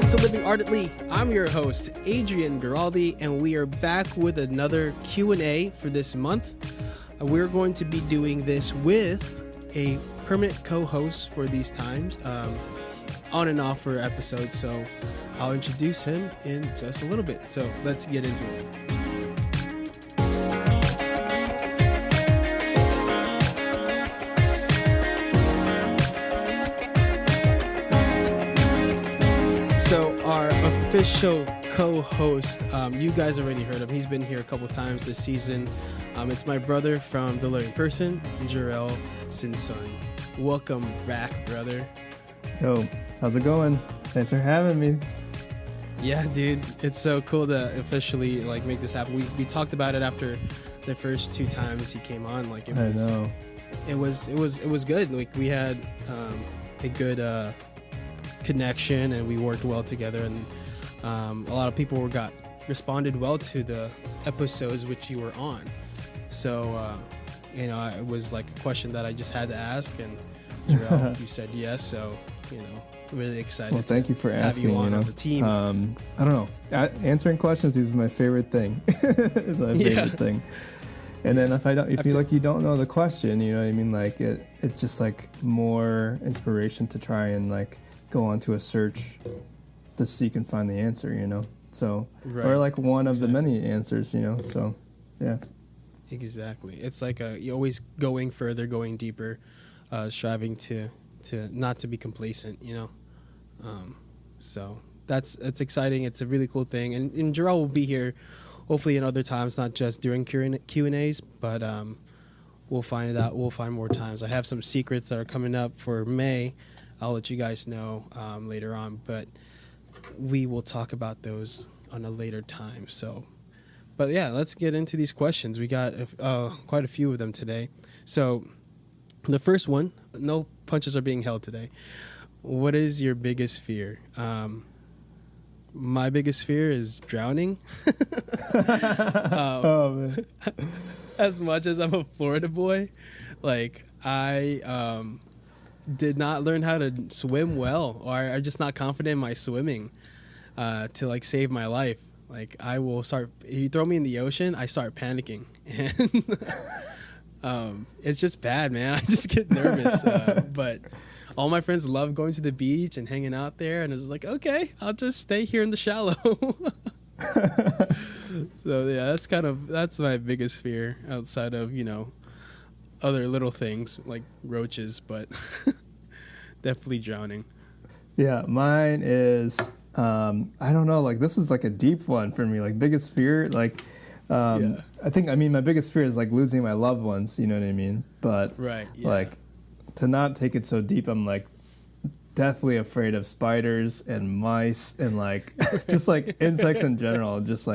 to Living Ardently. I'm your host, Adrian Giraldi, and we are back with another Q&A for this month. We're going to be doing this with a permanent co-host for these times, on and off for episodes, so I'll introduce him in just a little bit. So let's get into it. So our official co-host, you guys already heard him. He's been here a couple times this season. It's my brother from The Living Person, Jurell Sison. Welcome back, brother. Yo, how's it going? Thanks for having me. Yeah, dude, it's so cool to officially make this happen. We talked about it after the first two times he came on. It was good. Like, we had a good connection, and we worked well together, and a lot of people responded well to the episodes which you were on. So it was like a question that I just had to ask, and Jurell, you said yes. So really excited. Well, thank you for asking. Have you on the team. I don't know. Answering questions is my favorite thing. It's my favorite thing. And then if you don't know the question, you know what I mean? Like it's just like more inspiration to try and go onto a search to seek and find the answer, So, right. Or one of the many answers, So, yeah. Exactly. It's like you're always going further, going deeper, striving to not to be complacent, So that's exciting. It's a really cool thing. And Jurell will be here hopefully in other times, not just during Q&As, but we'll find out. We'll find more times. I have some secrets that are coming up for May. I'll let you guys know later on, but we will talk about those on a later time. So, but yeah, let's get into these questions. We got quite a few of them today. So the first one, no punches are being held today. What is your biggest fear? My biggest fear is drowning. Oh, man. As much as I'm a Florida boy, I did not learn how to swim well, or I'm just not confident in my swimming to save my life. I will start, if you throw me in the ocean, I start panicking, and it's just bad, man. I just get nervous. But all my friends love going to the beach and hanging out there, and it's like, okay, I'll just stay here in the shallow. So yeah, that's my biggest fear outside of other little things like roaches, but definitely drowning. Yeah, mine is I don't know, this is a deep one for me. Biggest fear, I think my biggest fear is losing my loved ones, you know what I mean? But right, yeah. To not take it so deep, I'm deathly afraid of spiders and mice and just insects in general. Just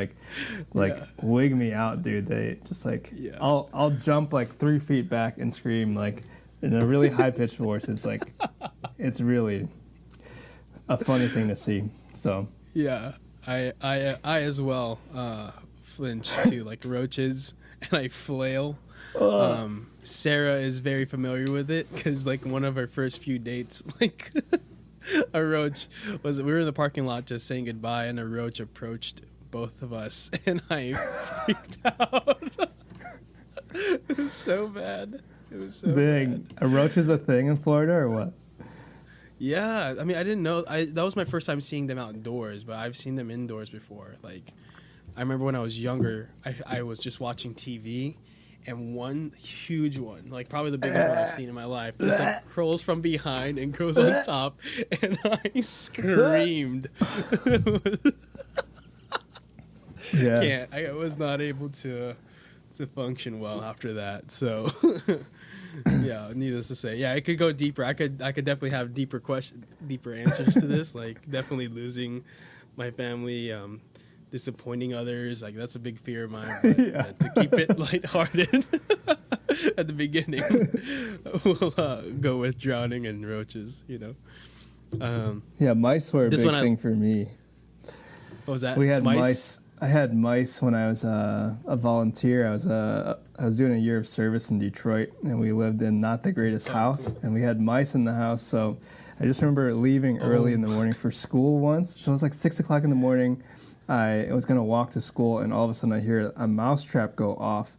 wig me out, dude. They just I'll jump 3 feet back and scream in a really high pitched voice. It's it's really a funny thing to see. So yeah, I as well flinch to roaches, and I flail. Sarah is very familiar with it because one of our first few dates, a roach we were in the parking lot just saying goodbye, and a roach approached both of us, and I freaked out. It was so bad. It was so bad. Bad. A roach is a thing in Florida, or what? Yeah, I didn't know. That was my first time seeing them outdoors, but I've seen them indoors before. I remember when I was younger, I was just watching TV, and one huge one, probably the biggest one I've seen in my life, just crawls from behind and goes on top, and I screamed. Yeah. I was not able to function well after that. So yeah, needless to say, yeah, I could go deeper. I could definitely have deeper answers to this, definitely losing my family, disappointing others, that's a big fear of mine. But, yeah. To keep it lighthearted at the beginning, we'll go with drowning and roaches. Yeah, mice were a big thing for me. What was that? We had mice. I had mice when I was a volunteer. I was doing a year of service in Detroit, and we lived in not the greatest house, cool. And we had mice in the house. So I just remember leaving early in the morning for school once. So it was like 6 o'clock in the morning. I was going to walk to school, and all of a sudden I hear a mouse trap go off,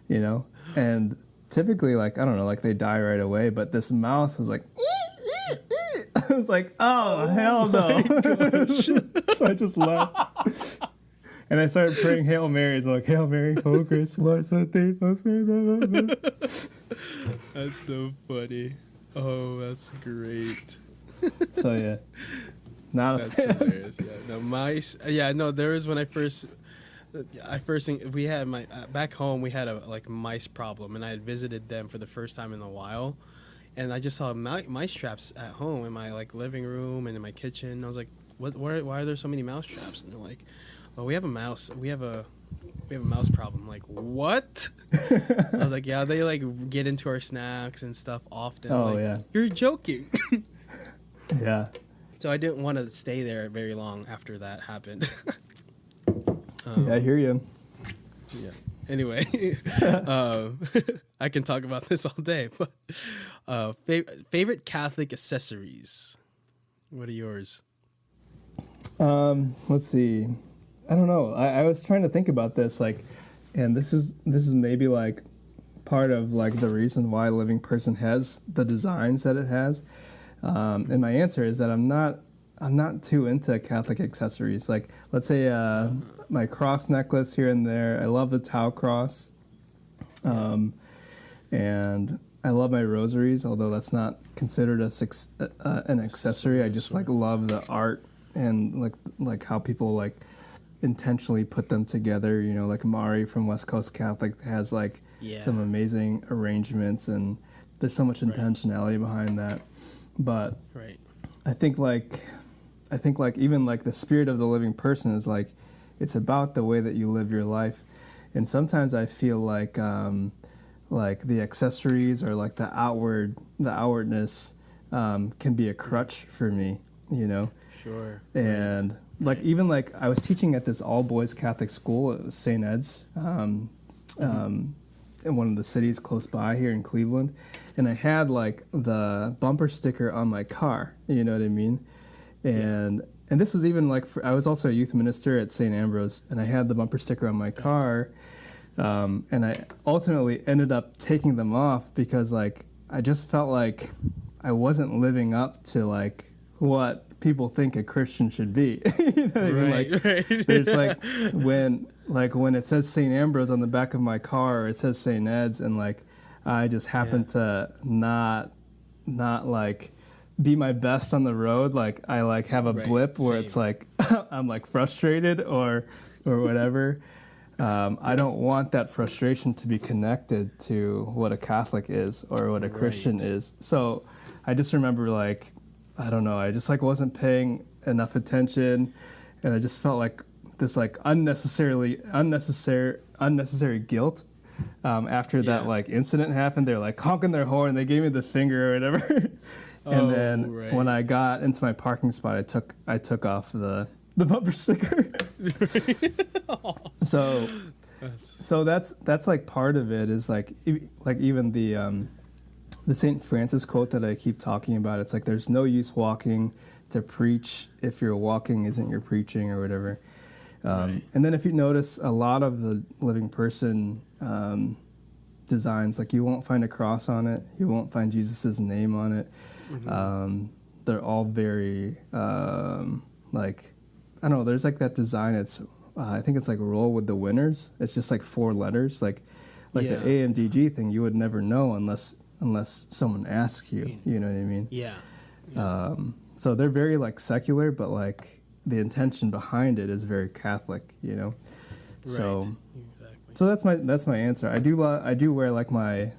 you know? And typically, like, I don't know, like they die right away, but this mouse was like, I was like, oh hell no. So I just left. And I started praying Hail Marys, like, Hail Mary, full of grace, Lord, That's so funny. Oh, that's great. So yeah, not That's a fan. hilarious. Yeah, no mice. Yeah, no. There was when I first think we had my back home. We had a like mice problem, and I had visited them for the first time in a while, and I just saw mice traps at home in my like living room and in my kitchen. I was like, "What? Why are there so many mouse traps?" And they're like, "Well, we have a mouse. We have a mouse problem." I'm like, what? I was like, yeah, they like get into our snacks and stuff often. Oh, like, yeah. You're joking. Yeah. So I didn't want to stay there very long after that happened. Yeah, I hear you. Yeah. Anyway, I can talk about this all day. But favorite Catholic accessories. What are yours? Let's see. I don't know. I was trying to think about this, like, and this is maybe like part of like the reason why Living Person has the designs that it has. And my answer is that I'm not too into Catholic accessories. Like, let's say my cross necklace here and there. I love the Tau cross, and I love my rosaries. Although that's not considered an accessory. I just like love the art and like how people like intentionally put them together. You know, like Mari from West Coast Catholic has like some amazing arrangements, and there's so much intentionality behind that. But I think like even like the spirit of the Living Person is like, it's about the way that you live your life. And sometimes I feel like the accessories or like the outwardness can be a crutch for me, you know? Sure. And like even like I was teaching at this all boys Catholic school. It was St. Ed's in one of the cities close by here in Cleveland, and I had like the bumper sticker on my car. You know what I mean? And this was even like I was also a youth minister at St. Ambrose, and I had the bumper sticker on my car, and I ultimately ended up taking them off because like I just felt like I wasn't living up to like what people think a Christian should be. You know what I mean? Like there's like when it says St. Ambrose on the back of my car, or it says St. Ed's, and like I just happen to not like be my best on the road. Like I like have a blip where it's like I'm like frustrated or whatever. I don't want that frustration to be connected to what a Catholic is or what a Christian is. So I just remember like, I don't know, I just like wasn't paying enough attention, and I just felt like this like unnecessary guilt after that like incident happened. They're like honking their horn, they gave me the finger or whatever. And then when I got into my parking spot, I took off the bumper sticker. So that's like part of it is like even the St. Francis quote that I keep talking about. It's like there's no use walking to preach if your walking isn't your preaching or whatever. And then if you notice a lot of the Living Person designs, like you won't find a cross on it, you won't find Jesus's name on it. They're all very like, I don't know, there's like that design. It's I think it's like roll with the winners. It's just like 4 letters, like the AMDG thing. You would never know unless someone asks you. You know what I mean? Yeah. So they're very like secular, but like the intention behind it is very Catholic. You know. So. Exactly. So that's my answer. I do wear like my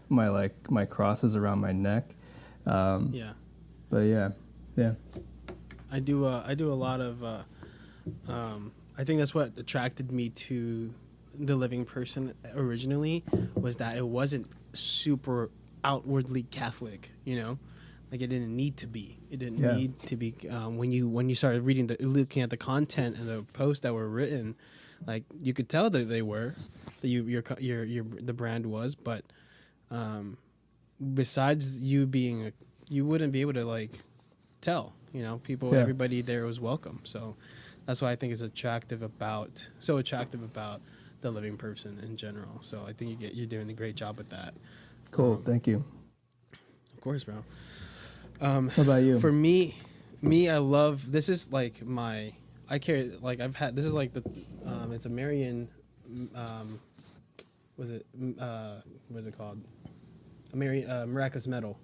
crosses around my neck. But yeah. I do a lot of. I think that's what attracted me to the Living Person originally, was that it wasn't super outwardly Catholic, you know, like it didn't need to be. It didn't need to be. When you started looking at the content and the posts that were written, like you could tell that they were, that the brand was, but besides you being you wouldn't be able to like tell. You know, people, everybody there was welcome. So that's why I think it's attractive about the living person in general. So I think you're doing a great job with that. Cool. Thank you. Of course, bro. What about you? For me, I love, this is like I carry, like I've had, this is like the, it's a Marian, what is it called? A miraculous medal.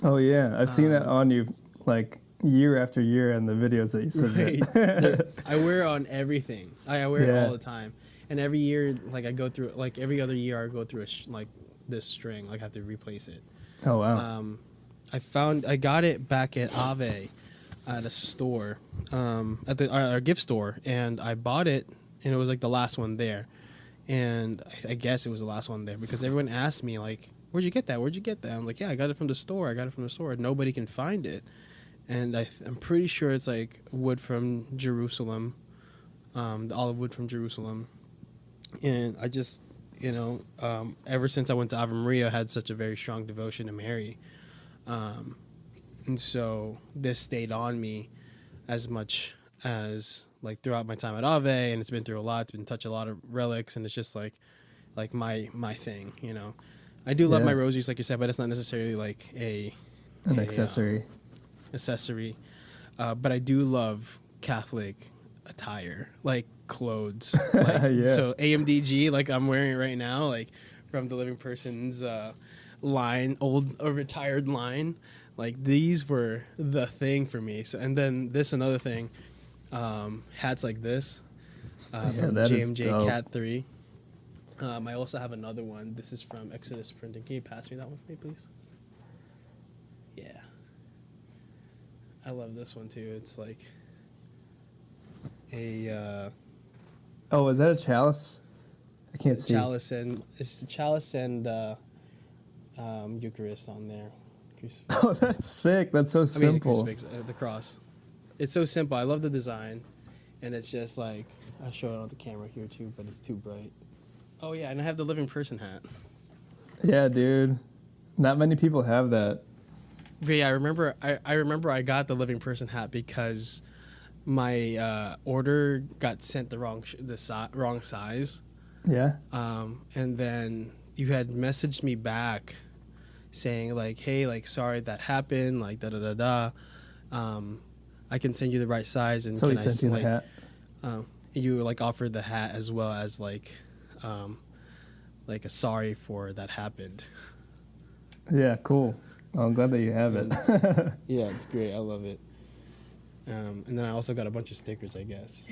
Oh yeah, I've seen that on you like year after year in the videos that you submit. Right. I wear it on everything. I wear it all the time. And every year, like I go through, like every other year, I go through like this string. Like I have to replace it. Oh wow. I got it back at Ave at a store, at our gift store, and I bought it, and it was like the last one there. And I guess it was the last one there because everyone asked me like, "Where'd you get that? Where'd you get that?" I'm like, "Yeah, I got it from the store. Nobody can find it." And I'm pretty sure it's like wood from Jerusalem, the olive wood from Jerusalem. And I just, ever since I went to Ave Maria, I had such a very strong devotion to Mary. And so this stayed on me as much as like throughout my time at Ave, and it's been through a lot. It's been touched a lot of relics, and it's just like my thing, you know. I do love my rosaries, like you said, but it's not necessarily like an accessory. But I do love Catholic attire, like clothes. Like, so AMDG, like I'm wearing it right now, like from the Living Person's line, old or retired line. Like these were the thing for me. So, and then another thing, hats like this from JMJ Cat 3. I also have another one. This is from Exodus Printing. Can you pass me that one for me, please? Yeah. I love this one too. It's like a oh, is that a chalice? I can't see. It's the chalice and Eucharist on there. Crucifix. Oh, that's sick. That's so simple. The crucifix, the cross. It's so simple. I love the design, and it's just like I'll show it on the camera here too, but it's too bright. Oh yeah, and I have the Living Person hat. Yeah, dude. Not many people have that. But yeah, I remember I got the Living Person hat because my order got sent the wrong size. Yeah. And then you had messaged me back saying like, "Hey, like sorry that happened, like da da da da. I can send you the right size." And so he sent you the hat. You like offered the hat as well as like a sorry for that happened. Yeah, cool. Well, I'm glad that you have it. Yeah, it's great. I love it. And then I also got a bunch of stickers, I guess.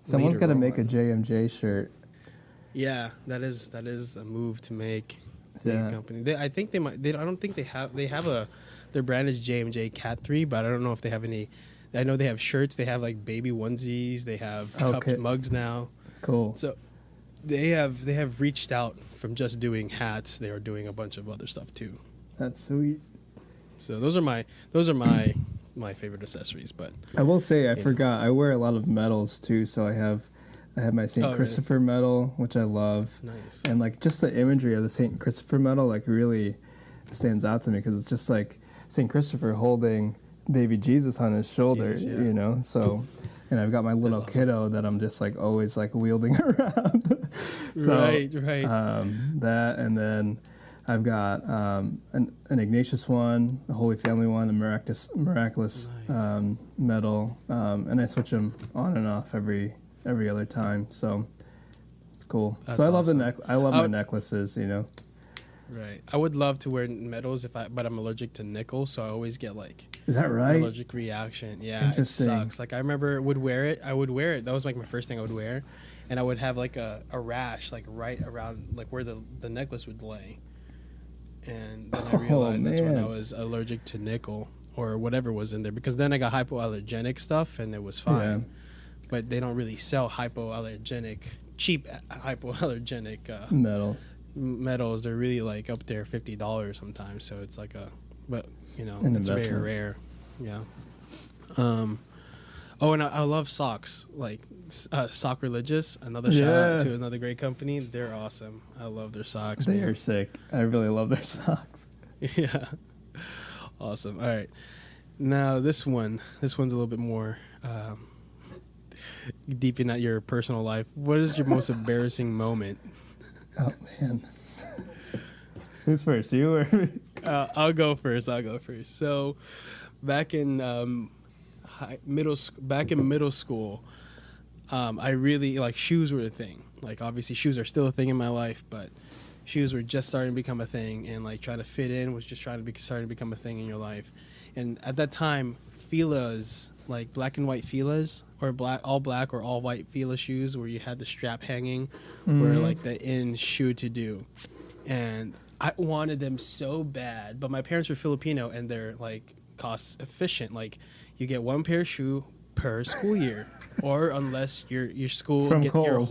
Someone's got to make a JMJ shirt. Yeah, that is a move to make. Yeah. Company. I think they might. I don't think they have. They have their brand is JMJ Cat 3, but I don't know if they have any. I know they have shirts. They have like baby onesies. They have cups, mugs now. Cool. So they have reached out from just doing hats. They are doing a bunch of other stuff too. That's sweet. So those are my favorite accessories. But I will say I forgot. I wear a lot of medals too. So I have my St. Christopher medal, which I love. Nice. And like just the imagery of the St. Christopher medal like really stands out to me because it's just like St. Christopher holding baby Jesus on his shoulder, you know. So, and I've got my little kiddo that I'm just like always like wielding around. So, right. That, and then I've got an Ignatius one, a Holy Family one, a miraculous medal, and I switch them on and off every other time. So it's cool. That's I love awesome. I love my necklaces, you know. Right. I would love to wear medals but I'm allergic to nickel, so I always get like Is that right? An allergic reaction. Yeah, it sucks. Like I remember I would wear it. That was like my first thing I would wear, and I would have like a rash like right around like where the necklace would lay. And then I realized that's when I was allergic to nickel or whatever was in there because then I got hypoallergenic stuff and it was fine. Yeah. But they don't really sell cheap hypoallergenic metals. They're really like up there $50 sometimes, so it's like it's very rare. Yeah. And I love socks, like Sock Religious, another shout out to another great company. They're awesome. I love their socks. They are sick. I really love their socks. Yeah. Awesome. All right. Now this one's a little bit more deep in at your personal life. What is your most embarrassing moment? Oh man, who's first? You or me? I'll go first. So, back in middle school, I really like shoes were a thing. Like obviously shoes are still a thing in my life, but shoes were just starting to become a thing, and like trying to fit in was just starting to become a thing in your life. And at that time, Fila's, like black and white Fila's, or all black or all white Fila shoes, where you had the strap hanging, were like the in shoe to do. And I wanted them so bad, but my parents were Filipino and they're like cost efficient. Like you get one pair of shoe per school year, or unless your school From get Kohl's.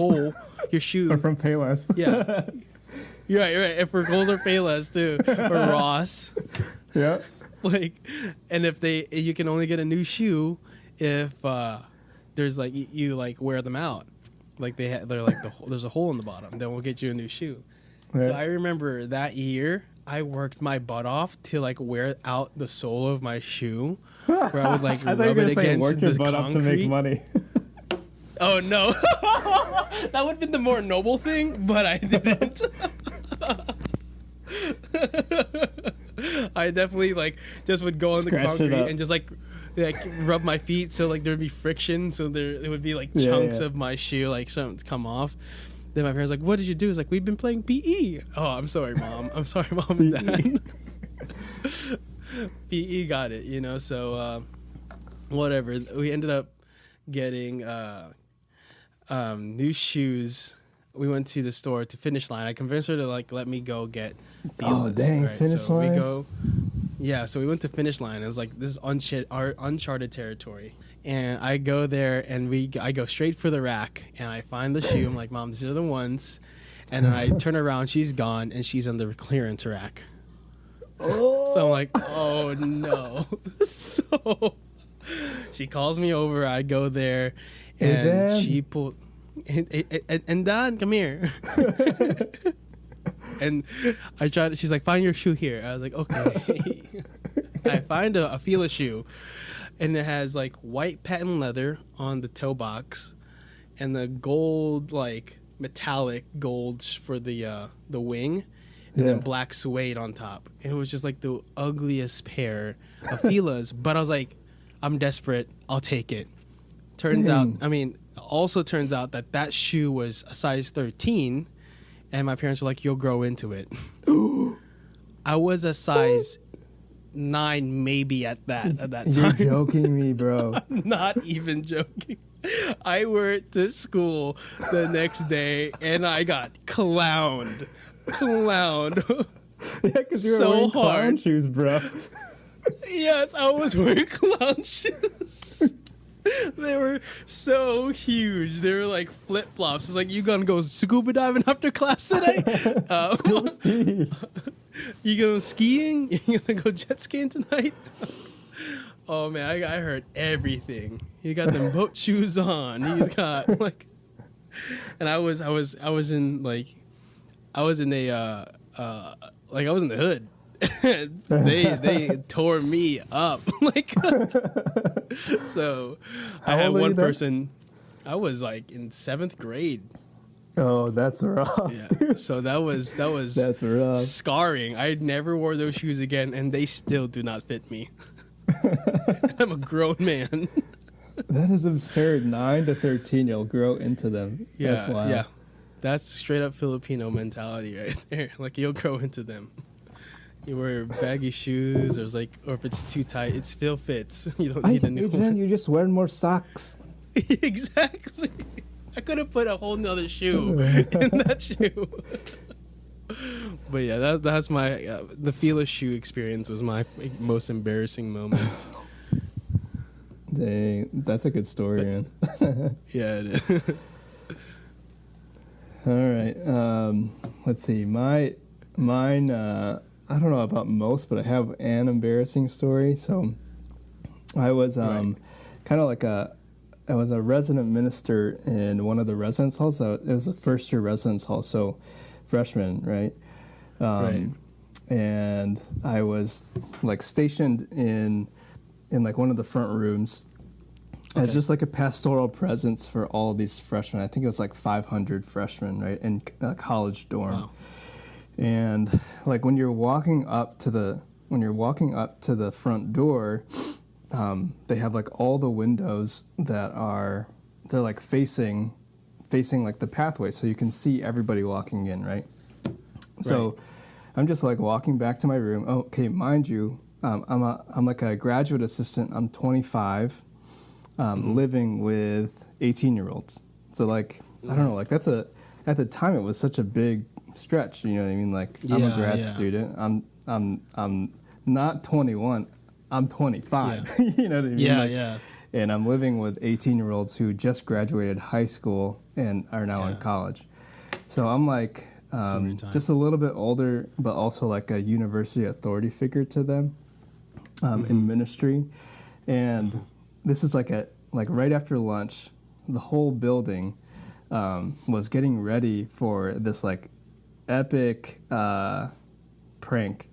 your shoe Or from Payless. Yeah. You're right. If for Kohl's or Payless too, or Ross. Yeah. Like, and you can only get a new shoe if there's like you like wear them out. Like they're like there's a hole in the bottom. Then we'll get you a new shoe. Right. So I remember that year I worked my butt off to like wear out the sole of my shoe, where I would like I thought you rub were it gonna say against work your the butt up to make concrete. money. Oh no, that would have been the more noble thing, but I didn't. I definitely like just would go on the Scratch it concrete up. and just like rub my feet, so like there'd be friction, so it would be like Yeah, chunks yeah. of my shoe like something to come off. Then my parents like, "What did you do?" It's like, "We've been playing PE." Oh, I'm sorry, mom. I'm sorry, mom and dad. PE got it, you know. So whatever. We ended up getting new shoes. We went to the store to Finish Line. I convinced her to like let me go get Fila's. Oh, dang, Finish Line? So we went to Finish Line. It was like, this is uncharted territory. And I go there and I go straight for the rack and I find the shoe. I'm like, "Mom, these are the ones." And then I turn around, she's gone, and she's on the clearance rack. Oh. So I'm like, "Oh no." So she calls me over. I go there, and Dan. she pulled. And Dan, come here. And I tried. She's like, "Find your shoe here." I was like, "Okay." I find a Fila shoe, and it has like white patent leather on the toe box, and the gold, like metallic gold for the wing, and then black suede on top. And it was just like the ugliest pair of Filas. But I was like, I'm desperate. I'll take it. Turns out that shoe was a size 13, and my parents were like, "You'll grow into it." I was a size 9 maybe at that time. You're joking me, bro. I'm not even joking. I went to school the next day and I got clowned. Yeah, because you were So wearing clown hard. shoes, bro. Yes, I was wearing clown shoes. They were so huge. They were like flip flops. It's like, "You gonna go scuba diving after class today? Steve. You going skiing? You gonna go jet skiing tonight?" Oh man, I heard everything. You got them boat shoes on. You got like, and I was in like, I was in the hood. they tore me up. Like, so I How had old were you one then? person. I was like in 7th grade. Oh, that's rough. Yeah. So that was That's rough. scarring. I never wore those shoes again, and they still do not fit me. I'm a grown man. That is absurd. 9 to 13, you'll grow into them. Yeah, That's wild. yeah. That's straight up Filipino mentality right there. Like, you'll grow into them. You wear baggy shoes, or if it's too tight, it still fits. You don't need a new one. you just wear more socks. Exactly. I could have put a whole nother shoe in that shoe. But yeah, that's my the Fila shoe experience was my most embarrassing moment. Dang, that's a good story, man. Yeah, it is. All right. Let's see. Mine. I don't know about most, but I have an embarrassing story. So, I was kind of like I was a resident minister in one of the residence halls. So it was a first year residence hall, so freshman, right? Right. And I was like stationed in in like one of the front rooms as just like a pastoral presence for all of these freshmen. I think it was like 500 freshmen, right, in a college dorm. Wow. And like when you're walking up to the front door, they have like all the windows they're like facing like the pathway, so you can see everybody walking in, right? So I'm just like walking back to my room. Oh, okay, mind you, I'm like a graduate assistant. I'm 25, living with 18-year-olds. So like I don't know, like at the time it was such a big stretch. You know what I mean? Like I'm a grad student. I'm not 21. I'm 25. Yeah. You know what I mean? Yeah, like, yeah. And I'm living with 18-year-olds who just graduated high school and are now in college. So I'm like just a little bit older, but also like a university authority figure to them in ministry. And this is like right after lunch, the whole building was getting ready for this like epic prank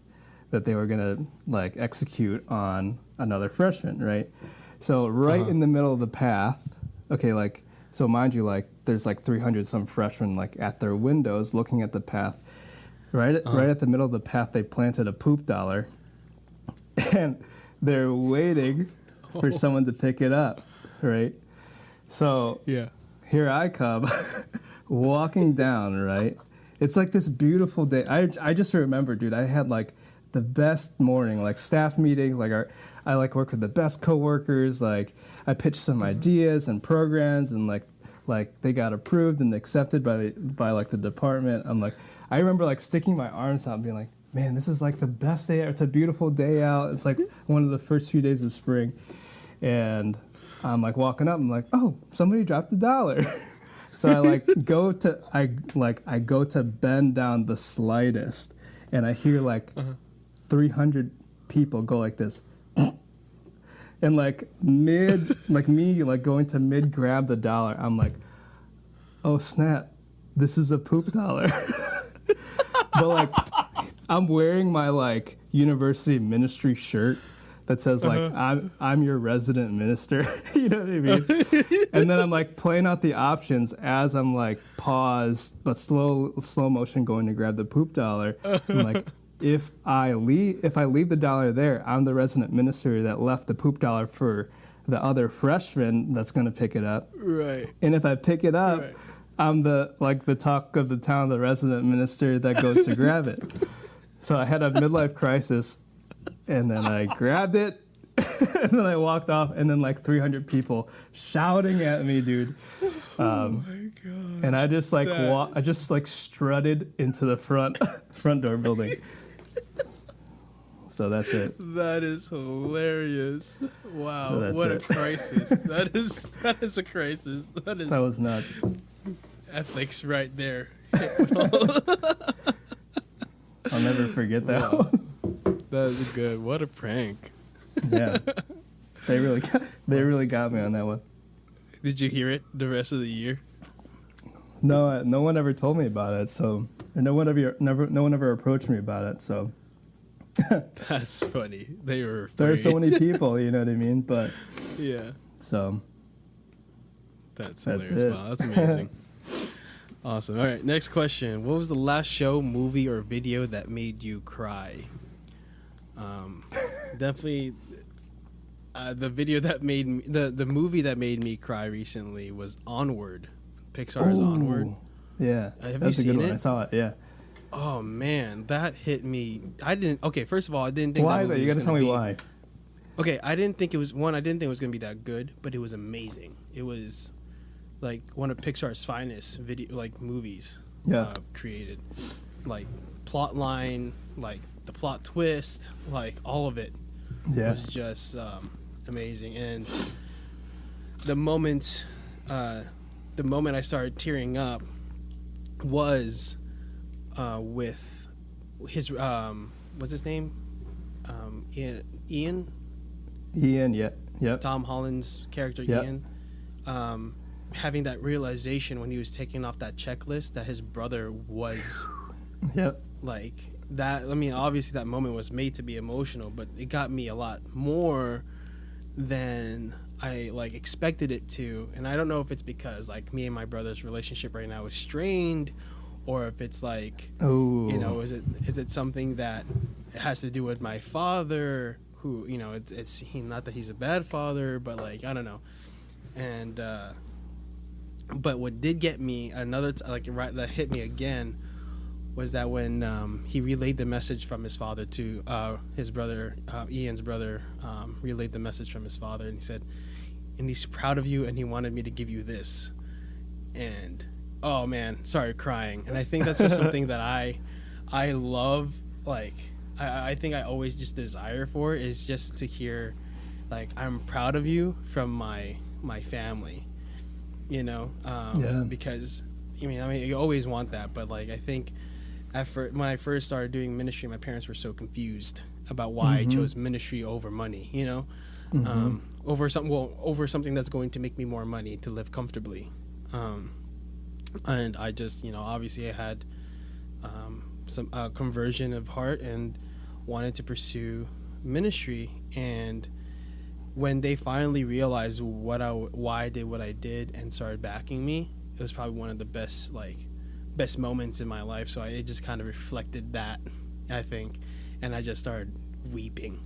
that they were gonna like execute on another freshman, right? So in the middle of the path, okay, like, so mind you, like there's like 300 some freshmen like at their windows looking at the path. Right at the middle of the path, they planted a poop dollar, and they're waiting for someone to pick it up, right? So here I come, walking down, right? It's like this beautiful day. I just remember, dude, I had like the best morning, like staff meetings, like I like work with the best coworkers, like I pitched some ideas and programs, and like they got approved and accepted by like the department. I remember like sticking my arms out and being like, man, this is like the best day. It's a beautiful day out. It's like one of the first few days of spring. And I'm like walking up, I'm like, oh, somebody dropped $1. So I go to bend down the slightest, and I hear like 300 people go like this. And like going to mid grab the dollar, I'm like, oh snap, this is a poop dollar. But like I'm wearing my like university ministry shirt that says like I'm your resident minister. You know what I mean? And then I'm like playing out the options as I'm like paused but slow motion going to grab the poop dollar. I'm like, if I leave the dollar there, I'm the resident minister that left the poop dollar for the other freshman that's going to pick it up. Right. And if I pick it up, I'm the talk of the town, the resident minister that goes to grab it. So I had a midlife crisis, and then I grabbed it, and then I walked off, and then like 300 people shouting at me, dude. Oh my god! And I just like I just like strutted into the front door building. So that's it. That is hilarious. Wow, So that's what it. a crisis. That is a crisis. That was nuts. Ethics right there. I'll never forget that one. That is good. What a prank. Yeah. They really got me on that one. Did you hear it the rest of the year? No, no one ever told me about it. So no one ever approached me about it. So That's funny. They were there are so many people, you know what I mean? But yeah. So That's That's hilarious. it. Wow, that's amazing. Awesome. All right, next question. What was the last show, movie, or video that made you cry? Definitely the video that made me, the movie that made me cry recently was Onward. Pixar's Onward. Yeah. Have That's you a good seen one. it? I saw it, yeah. Oh man, that hit me. Okay, first of all, I didn't think Why that though? movie You was gotta tell gonna me be- why. Okay, I didn't think it was I didn't think it was gonna be that good, but it was amazing. It was like one of Pixar's finest movies. Yeah. Created, like plot line, like the plot twist, like all of it was just amazing. And the moment I started tearing up was with his what's his name? Ian. Ian, yeah. Yep. Tom Holland's character, Yep. Ian, having that realization when he was taking off that checklist that his brother was Yep. like that. I mean, obviously that moment was made to be emotional, but it got me a lot more than I like expected it to. And I don't know if it's because like me and my brother's relationship right now is strained, or if it's like, you know, is it something that has to do with my father, who, you know, not that he's a bad father, but like, I don't know. And but what did get me that hit me again was that when he relayed the message from his father to his brother, Ian's brother, relayed the message from his father, and he said, and he's proud of you, and he wanted me to give you this. And oh man, started crying. And I think that's just something that I love. Like I think I always just desire for is just to hear, like, I'm proud of you from my family, you know. Because I mean you always want that, but like I think when I first started doing ministry, my parents were so confused about why I chose ministry over money, you know. Over something that's going to make me more money to live comfortably. And I just, you know, obviously I had some conversion of heart and wanted to pursue ministry. And when they finally realized why I did what I did and started backing me, it was probably one of the best moments in my life. So it just kind of reflected that, I think, and I just started weeping.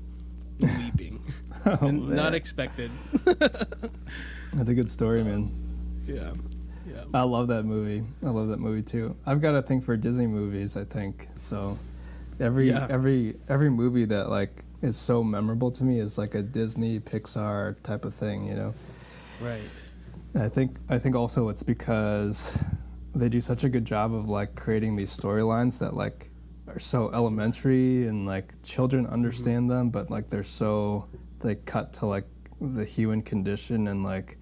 Not expected. That's a good story, man. Yeah. I love that movie. I love that movie too. I've got a thing for Disney movies, I think. So every movie that like is so memorable to me is like a Disney Pixar type of thing, you know. Right. And I think also it's because they do such a good job of like creating these storylines that like are so elementary and like children understand them, but like they cut to like the human condition and like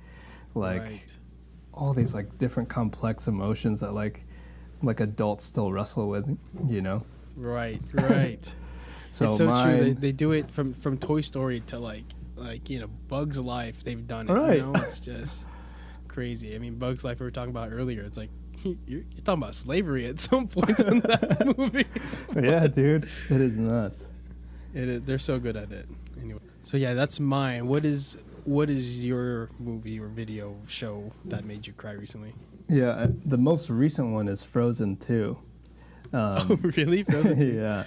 right. all these like different complex emotions that like adults still wrestle with, you know. Right. So it's so true. They do it from Toy Story to like you know, Bug's Life. They've done it. Right. You know, it's just crazy. I mean, Bug's Life we were talking about earlier. It's like you're talking about slavery at some points in that movie. Yeah, dude, it is nuts. They're so good at it. Anyway, so yeah, that's mine. What is your movie or video show that made you cry recently? Yeah, the most recent one is Frozen 2. Oh, really? Frozen 2? Yeah.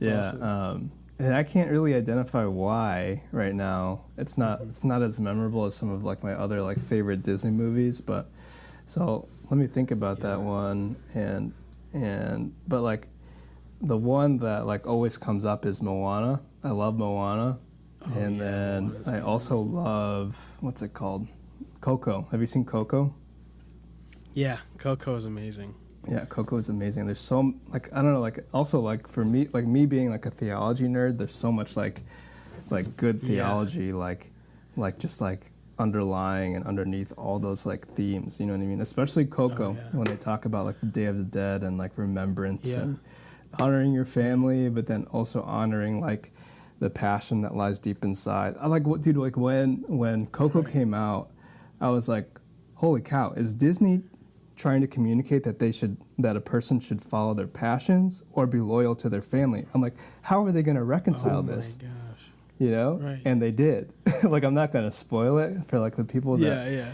That's awesome. And I can't really identify why right now. It's not as memorable as some of like my other like favorite Disney movies, but so let me think about that one. But like the one that like always comes up is Moana. I love Moana. And then I also love, what's it called? Coco. Have you seen Coco? Yeah, Coco is amazing. Yeah, Coco is amazing. There's so, like, I don't know, like, also, like, for me, like, me being, like, a theology nerd, there's so much, like good theology, like, just, like, underlying and underneath all those, like, themes, you know what I mean? Especially Coco, when they talk about, like, the Day of the Dead and, like, remembrance and honoring your family, but then also honoring, like, the passion that lies deep inside. I like, what, dude, like, when Coco came out, I was like, holy cow, is Disney trying to communicate that a person should follow their passions or be loyal to their family? I'm like, how are they going to reconcile this? Oh my gosh. You know? Right. And they did. Like, I'm not going to spoil it for like the people that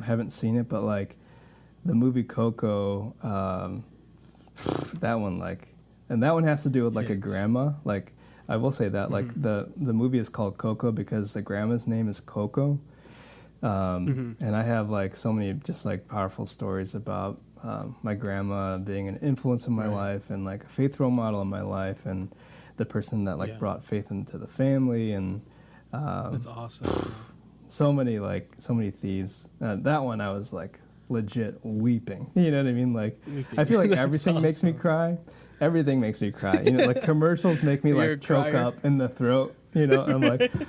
haven't seen it, but like the movie Coco, that one, like, and that one has to do with like a grandma. Like, I will say that like the movie is called Coco because the grandma's name is Coco. And I have like so many just like powerful stories about my grandma being an influence in my life and like a faith role model in my life and the person that like brought faith into the family and that's awesome. So many themes. That one I was like legit weeping. You know what I mean? Like I feel like everything makes me cry. Everything makes me cry. You know, like commercials make me like choke up in the throat. You know,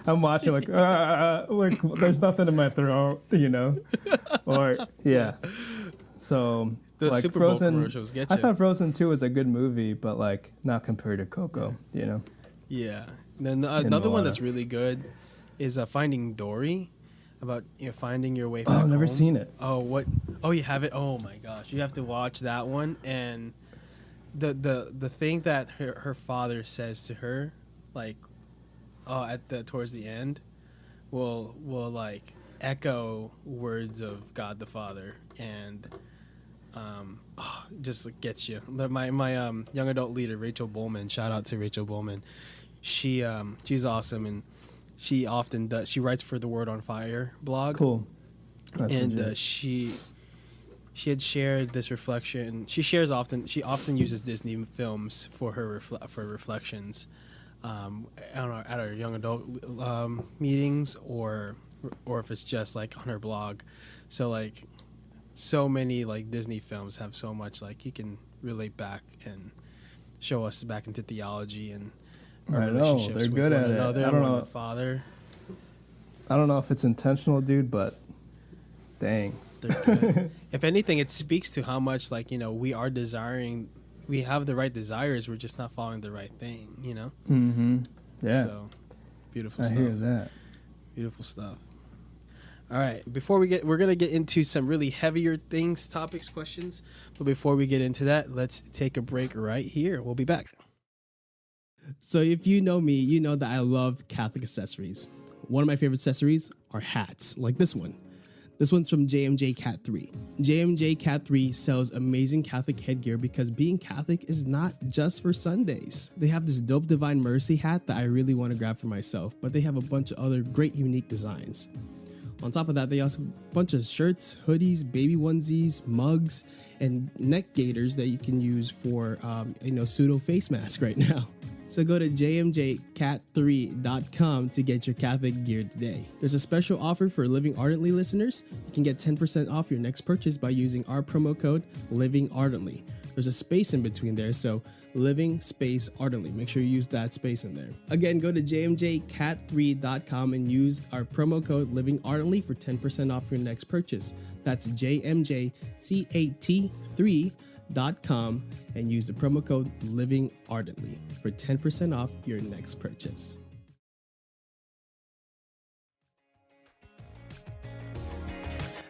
I'm watching like there's nothing in my throat. You know, or So the like Super Frozen, Bowl commercials get you. I thought Frozen 2 was a good movie, but like not compared to Coco. You know. Yeah. Then another one that's really good is Finding Dory, about finding your way back home. I've never seen it. Oh, what? Oh, you have it? Oh my gosh, you have to watch that one. And the thing that her father says to her, like at the towards the end will like echo words of God the Father, and just like, gets you. My young adult leader, Rachel Bowman, shout out to Rachel Bowman. She's awesome, and she often does. She writes for the Word on Fire blog. Cool. That's And she had shared this reflection. She often uses Disney films for her for reflections. I don't know, at our young adult meetings, or if it's just like on her blog. So like, so many like Disney films have so much like you can relate back and show us back into theology and our relationships they're with good one at it. another. I don't know, Father. I don't know if it's intentional, dude, but dang. They're good. If anything, it speaks to how much like, you know, we are desiring. We have the right desires. We're just not following the right thing, you know? Mm-hmm. Yeah. So, beautiful I stuff. hear that. Beautiful stuff. All right. We're going to get into some really heavier things, topics, questions. But before we get into that, let's take a break right here. We'll be back. So if you know me, you know that I love Catholic accessories. One of my favorite accessories are hats, like this one. This one's from JMJ Cat 3. JMJ Cat 3 sells amazing Catholic headgear because being Catholic is not just for Sundays. They have this dope Divine Mercy hat that I really want to grab for myself, but they have a bunch of other great unique designs. On top of that, they also have a bunch of shirts, hoodies, baby onesies, mugs, and neck gaiters that you can use for, pseudo face mask right now. So go to jmjcat3.com to get your Catholic gear today. There's a special offer for Living Ardently listeners. You can get 10% off your next purchase by using our promo code LivingArdently. There's a space in between there, so Living Space Ardently. Make sure you use that space in there. Again, go to jmjcat3.com and use our promo code LivingArdently for 10% off your next purchase. That's jmjcat3.com and use the promo code Living Ardently for 10% off your next purchase.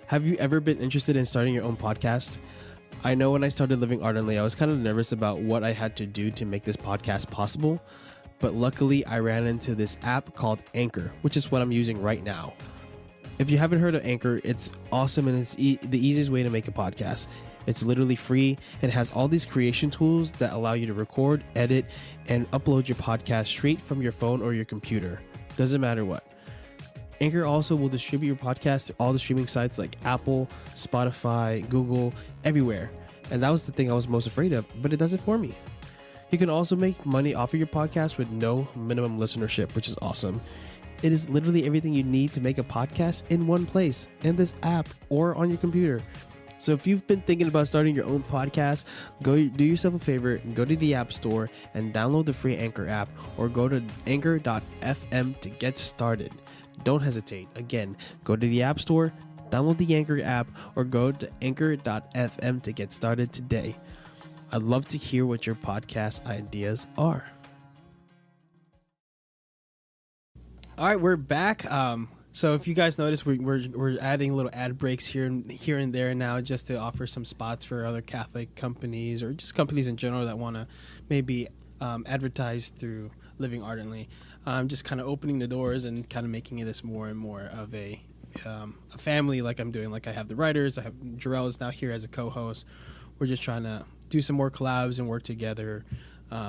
Have you ever been interested in starting your own podcast? I know when I started Living Ardently, I was kind of nervous about what I had to do to make this podcast possible, but luckily I ran into this app called Anchor, which is what I'm using right now. If you haven't heard of Anchor, it's awesome and it's the easiest way to make a podcast. It's literally free and has all these creation tools that allow you to record, edit, and upload your podcast straight from your phone or your computer. Doesn't matter what. Anchor also will distribute your podcast to all the streaming sites like Apple, Spotify, Google, everywhere. And that was the thing I was most afraid of, but it does it for me. You can also make money off of your podcast with no minimum listenership, which is awesome. It is literally everything you need to make a podcast in one place, in this app or on your computer. So if you've been thinking about starting your own podcast, go do yourself a favor and go to the App Store and download the free Anchor app, or go to anchor.fm to get started. Don't hesitate. Again, go to the App Store, download the Anchor app, or go to anchor.fm to get started today. I'd love to hear what your podcast ideas are. All right, we're back. So if you guys notice, we're adding little ad breaks here and there now, just to offer some spots for other Catholic companies or just companies in general that want to maybe advertise through Living Ardently. Just kind of opening the doors and kind of making this more and more of a family, like I'm doing. Like I have the writers, I have Jurell is now here as a co-host. We're just trying to do some more collabs and work together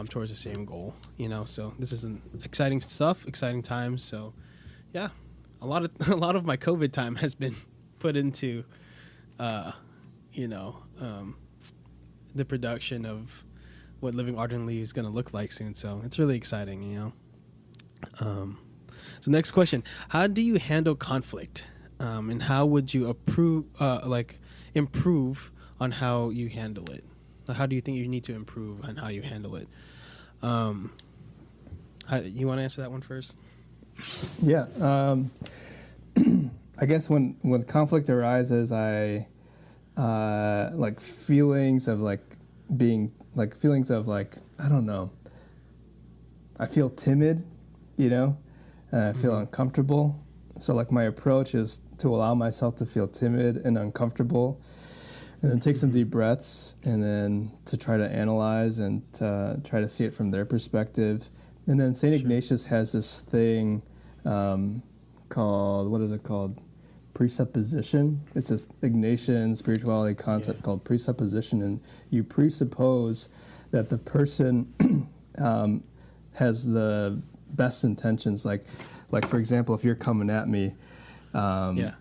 towards the same goal, you know. So this is an exciting stuff, exciting times. So yeah. A lot of my COVID time has been put into, the production of what Living Ardently is going to look like soon. So it's really exciting, you know. So next question: how do you handle conflict, and how would you improve on how you handle it? How do you think you need to improve on how you handle it? You want to answer that one first? Yeah. I guess when conflict arises, I feelings of I don't know. I feel timid, you know, and I feel uncomfortable. So like my approach is to allow myself to feel timid and uncomfortable, and then take some deep breaths, and then to try to analyze and try to see it from their perspective, And then Saint Sure. Ignatius has this thing called, what is it called? Presupposition. It's this Ignatian spirituality concept called presupposition, and you presuppose that the person has the best intentions. Like for example, if you're coming at me, the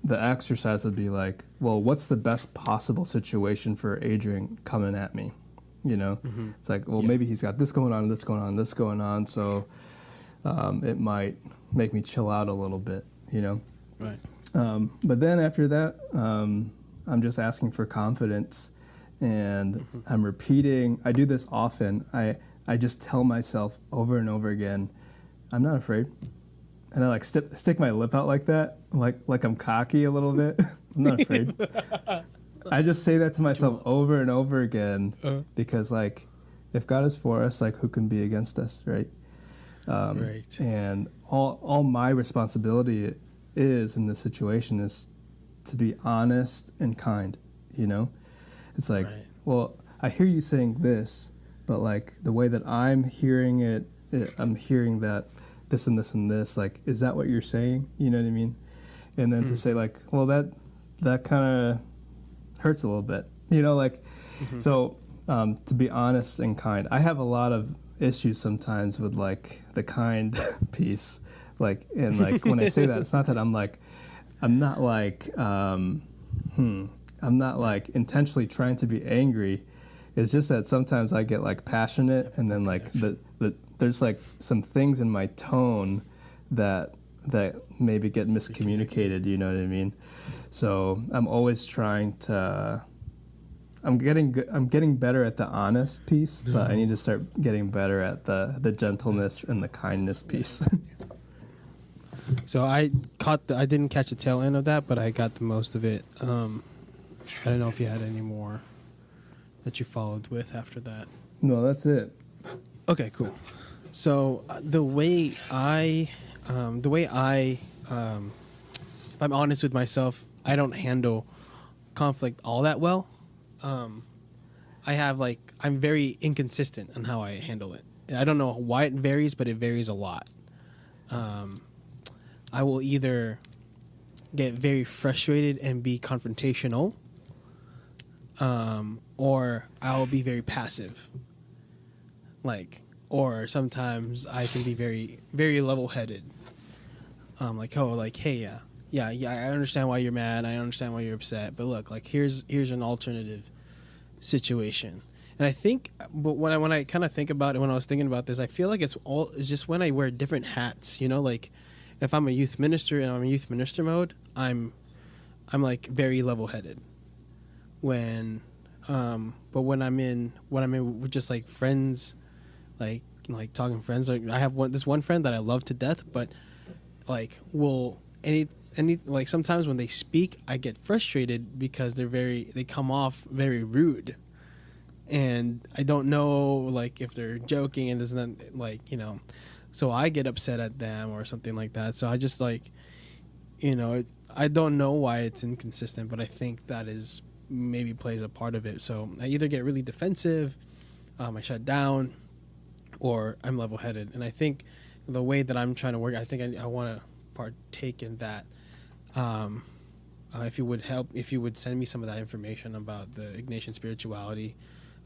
exercise would be like, well, what's the best possible situation for Adrian coming at me? You know, it's like, well, maybe he's got this going on, this going on, this going on, so it might make me chill out a little bit, you know? Right. But then after that, I'm just asking for confidence, and I'm repeating. I do this often. I just tell myself over and over again, I'm not afraid. And I like stick my lip out like that, like I'm cocky a little bit. I'm not afraid. I just say that to myself over and over again because, like, if God is for us, like, who can be against us, right? Right. And all my responsibility is in this situation is to be honest and kind, you know? It's like, well, I hear you saying this, but, like, the way that I'm hearing it, I'm hearing that this and this and this, like, is that what you're saying? You know what I mean? And then to say, like, well, that kind of hurts a little bit, you know, like, so to be honest and kind. I have a lot of issues sometimes with, like, the kind piece, like, and, like, when I say that, it's not that I'm not like intentionally trying to be angry. It's just that sometimes I get, like, passionate, and then, like, there's, like, some things in my tone that maybe get miscommunicated, you know what I mean? So I'm always trying to, I'm getting better at the honest piece, but I need to start getting better at the gentleness and the kindness piece. So I didn't catch the tail end of that, but I got the most of it. I don't know if you had any more that you followed with after that. No, that's it. Okay, cool. So the way I, if I'm honest with myself, I don't handle conflict all that well. I'm very inconsistent on how I handle it. I don't know why it varies, but it varies a lot. I will either get very frustrated and be confrontational, or I'll be very passive. Or sometimes I can be very, very level-headed. Hey, I understand why you're mad. I understand why you're upset. But look, like, here's an alternative situation. And I think, but when I kind of think about it, when I was thinking about this, I feel like it's just when I wear different hats. You know, like, if I'm a youth minister and I'm in youth minister mode, I'm like very level-headed. But when I'm in with just, like, friends, like talking friends, like, I have this one friend that I love to death, but, like, like, sometimes when they speak, I get frustrated because they come off very rude, and I don't know, like, if they're joking, and isn't, like, you know, so I get upset at them or something like that. So I just, like, you know, I don't know why it's inconsistent, but I think that is maybe plays a part of it. So I either get really defensive, I shut down, or I'm level-headed. And I think the way that I'm trying to work, I think I want to partake in that. If you would send me some of that information about the Ignatian spirituality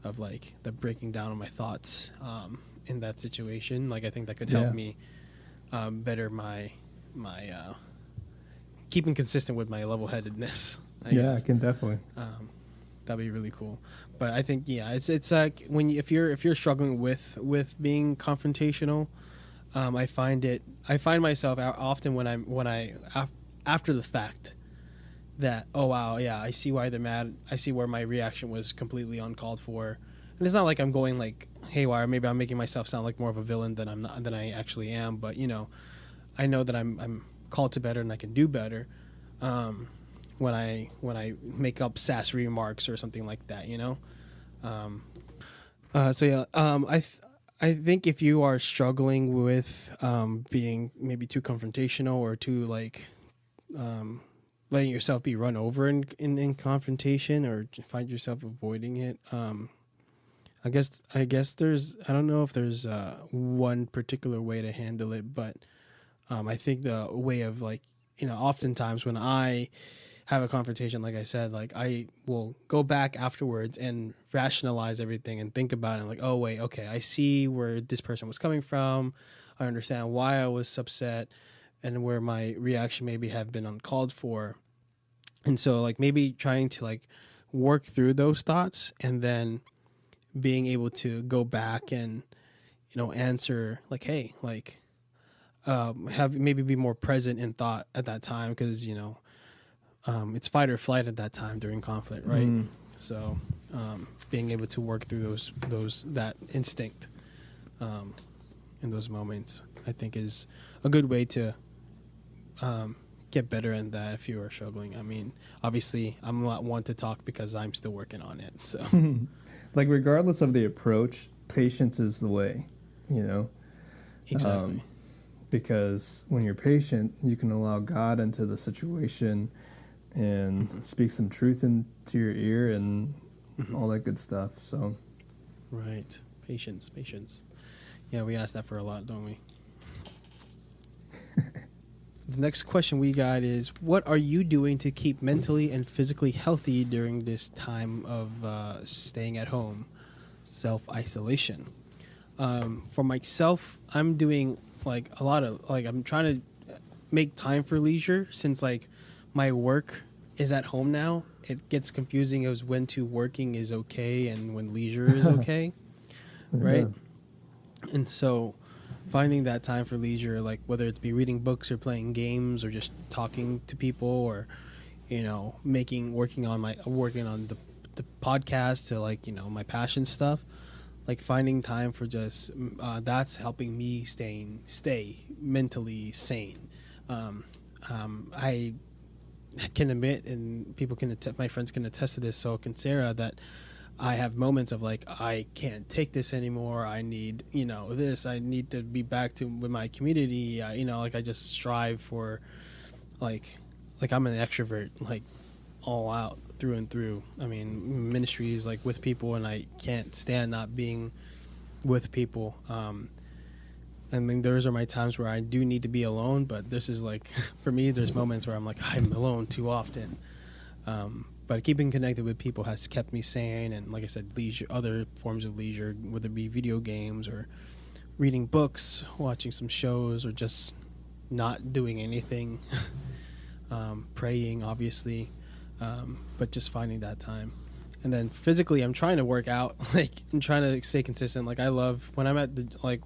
of, like, the breaking down of my thoughts in that situation, like, I think that could help me better my keeping consistent with my level-headedness. I guess. I can definitely. That'd be really cool. But I think it's like if you're struggling with being confrontational, I find myself often when I after the fact that, oh wow, yeah, I see why they're mad. I see where my reaction was completely uncalled for. And it's not like I'm going, like, haywire. Maybe I'm making myself sound like more of a villain than I actually am. But, you know, I know that I'm called to better and I can do better. When I make up sass remarks or something like that, you know. I think if you are struggling with being maybe too confrontational or too, like, letting yourself be run over in confrontation, or find yourself avoiding it, I guess there's I don't know if there's one particular way to handle it, but I think the way of like oftentimes when I have a confrontation, like I said, like I will go back afterwards and rationalize everything and think about it. Like, oh wait, okay, I see where this person was coming from. I understand why I was upset and where my reaction maybe have been uncalled for. And so like maybe trying to like work through those thoughts and then being able to go back and answer like, hey, like have maybe be more present in thought at that time because it's fight or flight at that time during conflict, right? So being able to work through that instinct in those moments, I think, is a good way to get better in that if you are struggling. I mean, obviously, I'm not one to talk because I'm still working on it. So, like, regardless of the approach, patience is the way, Exactly. Because when you're patient, you can allow God into the situation and speak some truth into your ear and all that good stuff. So, Right. Patience. Yeah, we ask that for a lot, don't we? The next question we got is, what are you doing to keep mentally and physically healthy during this time of staying at home, self-isolation? For myself, I'm doing like a lot of, like, I'm trying to make time for leisure since like my work is at home now. It gets confusing as when to working is okay and when leisure is okay, right? And so finding that time for leisure, like whether it's be reading books or playing games or just talking to people or, working on the podcast to like, my passion stuff, like finding time for just, that's helping me stay mentally sane. I can admit, and people can my friends can attest to this, so can Sarah, that I have moments of like, I can't take this anymore. I need, this. I need to be back with my community. Like I just strive for, like I'm an extrovert, like all out through and through. I mean, ministry is like with people, and I can't stand not being with people. I mean, those are my times where I do need to be alone, but this is like, for me, there's moments where I'm like, I'm alone too often. But keeping connected with people has kept me sane, and like I said, leisure, other forms of leisure, whether it be video games or reading books, watching some shows, or just not doing anything, praying, obviously, but just finding that time. And then physically, I'm trying to work out, like I'm trying to stay consistent. Like I love when I'm at the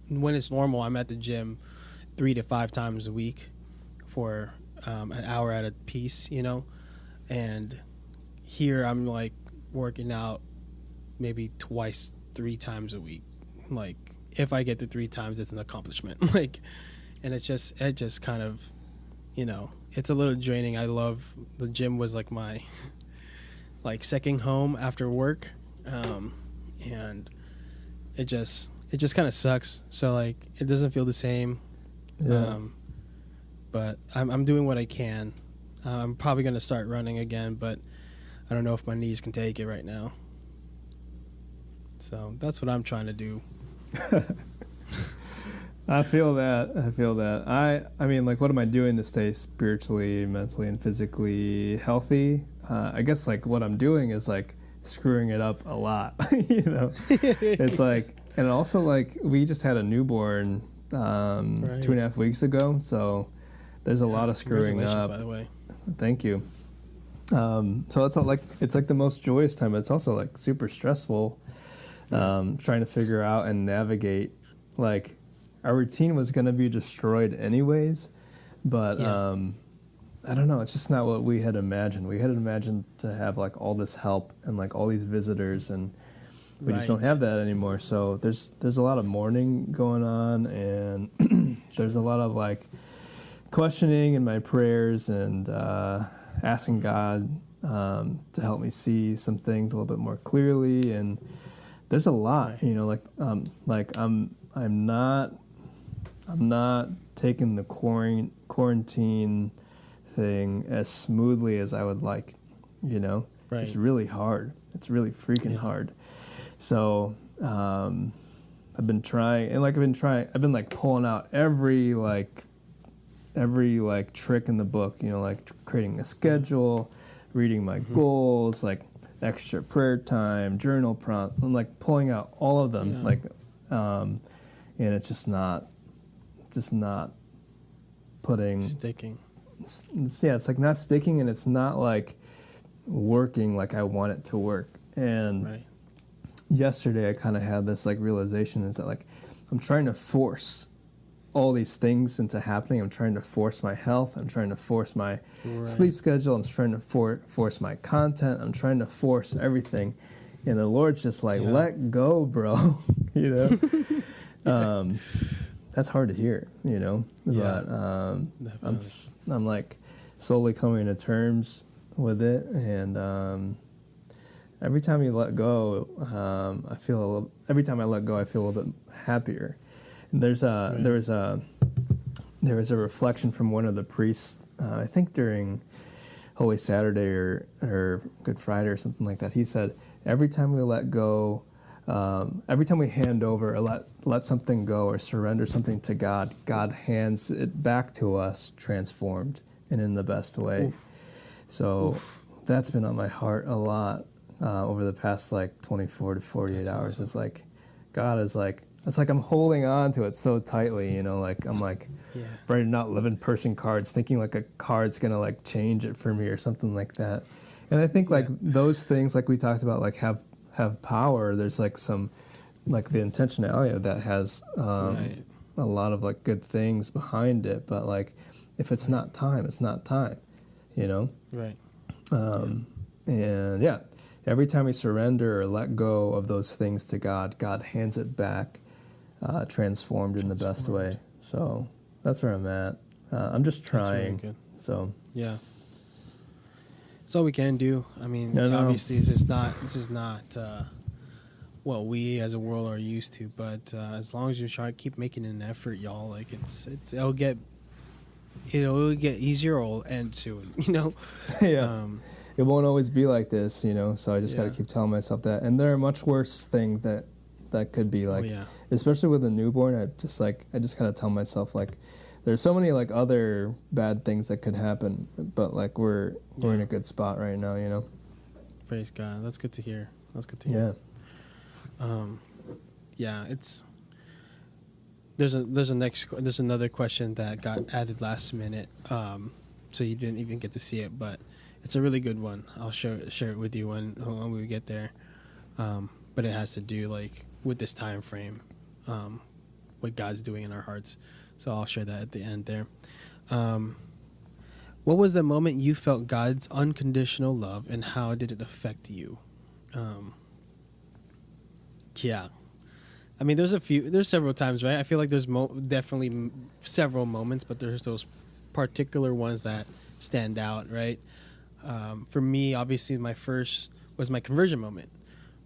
when it's normal, I'm at the gym 3 to 5 times a week for an hour at a piece, and here I'm like working out maybe 2-3 times a week. Like if I get to 3 times, it's an accomplishment. Like, and it just kind of, it's a little draining. I love the gym was like my like second home after work, and it just kind of sucks. So like it doesn't feel the same. yeah. But I'm doing what I can. I'm probably going to start running again, but I don't know if my knees can take it right now. So that's what I'm trying to do. I feel that. I mean, like, what am I doing to stay spiritually, mentally, and physically healthy? I guess, like, what I'm doing is, like, screwing it up a lot, It's, like, and also, like, we just had a newborn Right. 2.5 weeks ago, so there's a lot of screwing up. By the way. Thank you. So it's like the most joyous time, but it's also, like, super stressful, trying to figure out and navigate, like, our routine was going to be destroyed anyways, but I don't know. It's just not what we had imagined. We had imagined to have like all this help and like all these visitors, and we just don't have that anymore. So there's a lot of mourning going on, and there's a lot of like questioning in my prayers and asking God to help me see some things a little bit more clearly. And there's a lot, like I'm not taking the quarantine thing as smoothly as I would like, Right. It's really hard. It's really freaking hard. So I've been trying, and like I've been like pulling out every trick in the book, you know, like creating a schedule, reading my goals, like extra prayer time, journal prompt. I'm like pulling out all of them, and it's just not putting sticking. It's like not sticking, and it's not like working like I want it to work. And yesterday I kind of had this like realization is that like I'm trying to force all these things into happening. I'm trying to force my health. I'm trying to force my sleep schedule. I'm trying to force my content. I'm trying to force everything. And the Lord's just like, let go, bro. You know? That's hard to hear, you know? Yeah, But I'm like slowly coming to terms with it. And every time you let go, every time I let go, I feel a little bit happier. And there was a reflection from one of the priests, I think during Holy Saturday or Good Friday or something like that. He said, every time we let go, every time we hand over or let something go or surrender something to God, God hands it back to us transformed and in the best way. Oof. So that's been on my heart a lot over the past like 24 to 48 hours. Awesome. It's like God is like, it's like I'm holding on to it so tightly, you know, like I'm like ready to not live in Persian cards, thinking like a card's going to like change it for me or something like that. And I think like those things, like we talked about, like have power. There's like some, like the intentionality of that has a lot of like good things behind it. But like, if it's not time, it's not time, you know? Right. And every time we surrender or let go of those things to God, God hands it back, transformed in the best way. So that's where I'm at. I'm just trying. That's really good. So it's all we can do. I mean, obviously, this is not what we as a world are used to. But as long as you try to keep making an effort, y'all, like it'll get easier or it'll end soon. You know. It won't always be like this, you know. So I just got to keep telling myself that. And there are much worse things that could be like, especially with a newborn. I just got to tell myself like, there's so many like other bad things that could happen, but like we're in a good spot right now, you know. Praise God. That's good to hear. It's there's another question that got added last minute, so you didn't even get to see it, but it's a really good one. I'll share it with you when we get there, but it has to do like with this time frame, what God's doing in our hearts. So I'll share that at the end there. What was the moment you felt God's unconditional love, and how did it affect you? I mean, there's several times, right? I feel like there's definitely several moments, but there's those particular ones that stand out, right? For me, obviously, my first was my conversion moment,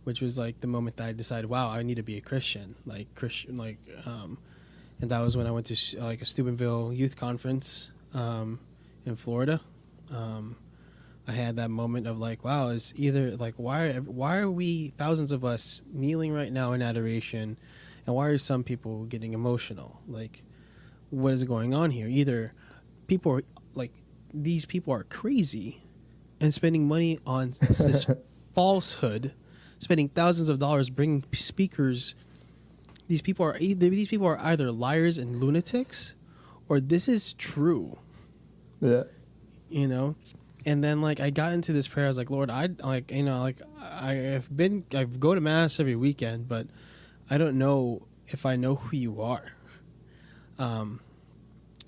which was like the moment that I decided, wow, I need to be a Christian, and that was when I went to like a Steubenville youth conference in Florida. I had that moment of like, wow, it's either like, why are we, thousands of us, kneeling right now in adoration, and why are some people getting emotional? Like, what is going on here? Either people are like, these people are crazy and spending money on this falsehood, spending thousands of dollars bringing speakers. These people are either liars and lunatics, or this is true. Yeah. You know? And then like I got into this prayer, I was like, Lord, I go to mass every weekend, but I don't know if I know who you are. And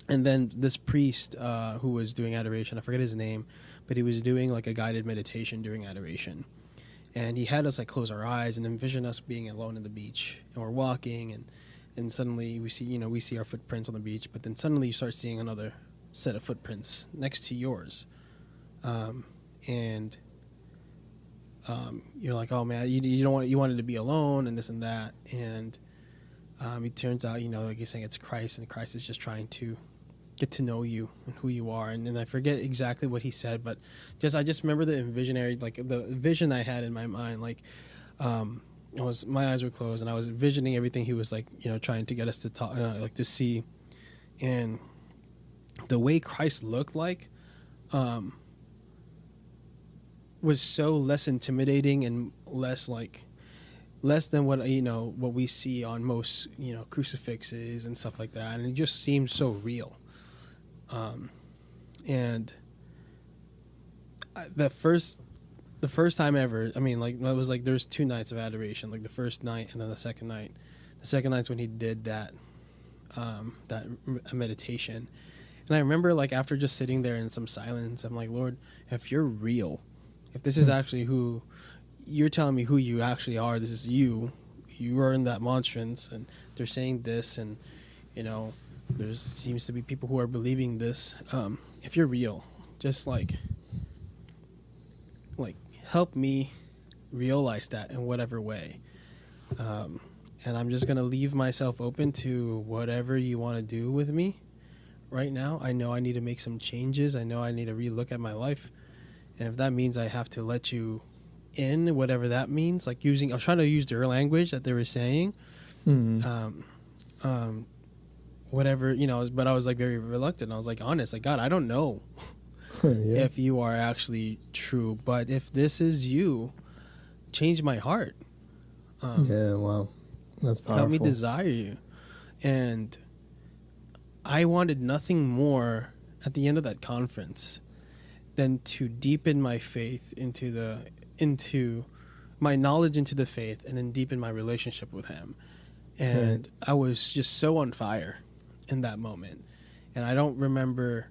then this priest who was doing adoration, I forget his name, but he was doing like a guided meditation during adoration. And he had us like close our eyes and envision us being alone on the beach, and we're walking, and suddenly we see our footprints on the beach, but then suddenly you start seeing another set of footprints next to yours, and you're like, oh man, you wanted to be alone and this and that, and it turns out, like he's saying it's Christ, and Christ is just trying to get to know you and who you are. And I forget exactly what he said, but I just remember the vision I had in my mind, like my eyes were closed, and I was envisioning everything he was like, trying to get us to talk, like to see, and the way Christ looked like, was so less intimidating and less than what what we see on most crucifixes and stuff like that, and it just seemed so real. And the first time ever, I mean, like, it was like there's 2 nights of adoration, like the first night and then the second night. The second night's when he did that meditation. And I remember, like, after just sitting there in some silence, I'm like, Lord, if you're real, if this is actually who you're telling me who you actually are, this is you are in that monstrance, and they're saying this, and there seems to be people who are believing this. If you're real, just like help me realize that in whatever way. And I'm just gonna leave myself open to whatever you want to do with me right now. I know I need to make some changes. I know I need to relook at my life, and if that means I have to let you in, whatever that means, like I was trying to use their language that they were saying, whatever, but I was like very reluctant. I was like honest, like, God, I don't know if you are actually true, but if this is you, change my heart. Wow, that's powerful. Help me desire you. And I wanted nothing more at the end of that conference than to deepen my faith into my knowledge into the faith, and then deepen my relationship with him. And I was just so on fire in that moment. And I don't remember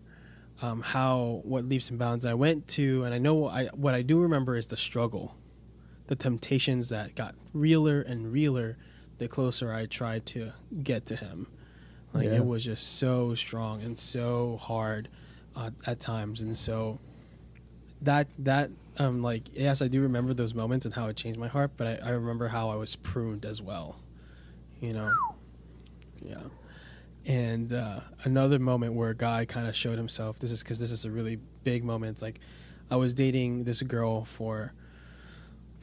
what leaps and bounds I went to, and I know what I do remember is the struggle, the temptations that got realer and realer the closer I tried to get to him. Like, it was just so strong and so hard at times. And so that like, yes, I do remember those moments and how it changed my heart, but I remember how I was pruned as well, yeah. And another moment where God kind of showed himself, this is a really big moment. It's like, I was dating this girl for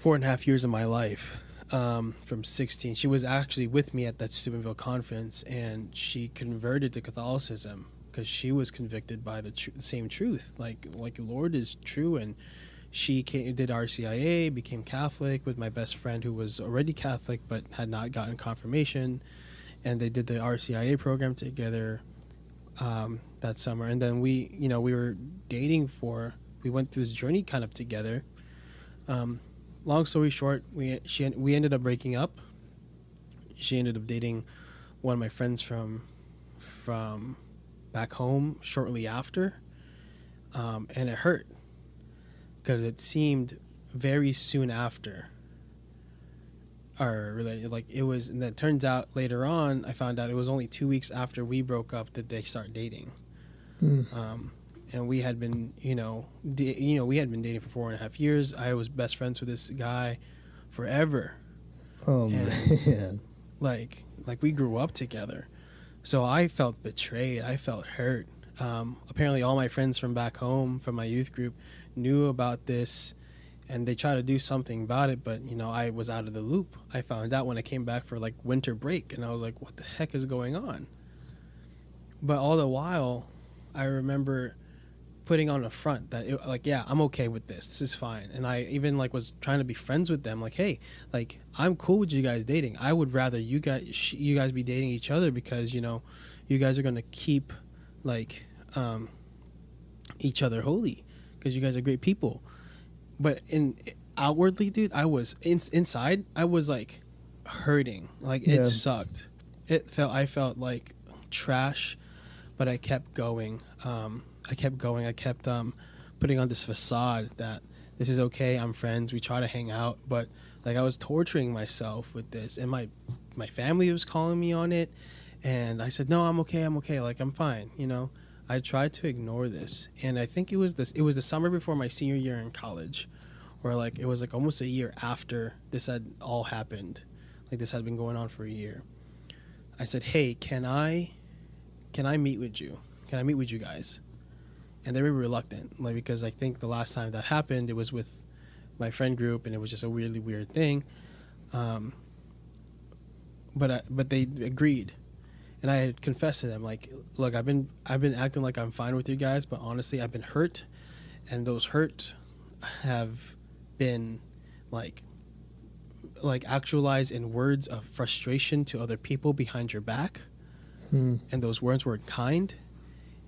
4.5 years of my life, from 16. She was actually with me at that Steubenville conference, and she converted to Catholicism because she was convicted by the same truth, like Lord is true. And she did RCIA, became Catholic with my best friend who was already Catholic but had not gotten confirmation, and they did the RCIA program together that summer. And then we were dating we went through this journey kind of together. Long story short, we ended up breaking up. She ended up dating one of my friends from back home shortly after, and it hurt because it seemed very soon after our relationship. Like, it was, and then it turns out later on, I found out it was only 2 weeks after we broke up that they started dating. And we had been, we had been dating for 4.5 years. I was best friends with this guy forever. Oh, and man. Like we grew up together. So I felt betrayed. I felt hurt. Apparently all my friends from back home, from my youth group, knew about this, and they tried to do something about it, but, I was out of the loop. I found out when I came back for, like, winter break, and I was like, what the heck is going on? But all the while, I remember putting on a front that I'm okay with this is fine. And I even was trying to be friends with them, like, hey, like, I'm cool with you guys dating. I would rather you guys be dating each other because you guys are going to keep each other holy because you guys are great people. But outwardly, dude, I was inside I was like hurting. Like, it sucked. I felt like trash, but I kept going. I kept putting on this facade that this is okay, I'm friends, we try to hang out, but I was torturing myself with this, and my family was calling me on it, and I said, no, I'm okay, like, I'm fine, I tried to ignore this. And I think it was the summer before my senior year in college, where it was almost a year after this had all happened, this had been going on for a year. I said, hey, can I meet with you? Can I meet with you guys? And they were reluctant, because I think the last time that happened, it was with my friend group, and it was just a really weird thing. But they agreed, and I had confessed to them, like, look, I've been acting like I'm fine with you guys, but honestly, I've been hurt, and those hurt have been like actualized in words of frustration to other people behind your back, and those words weren't kind,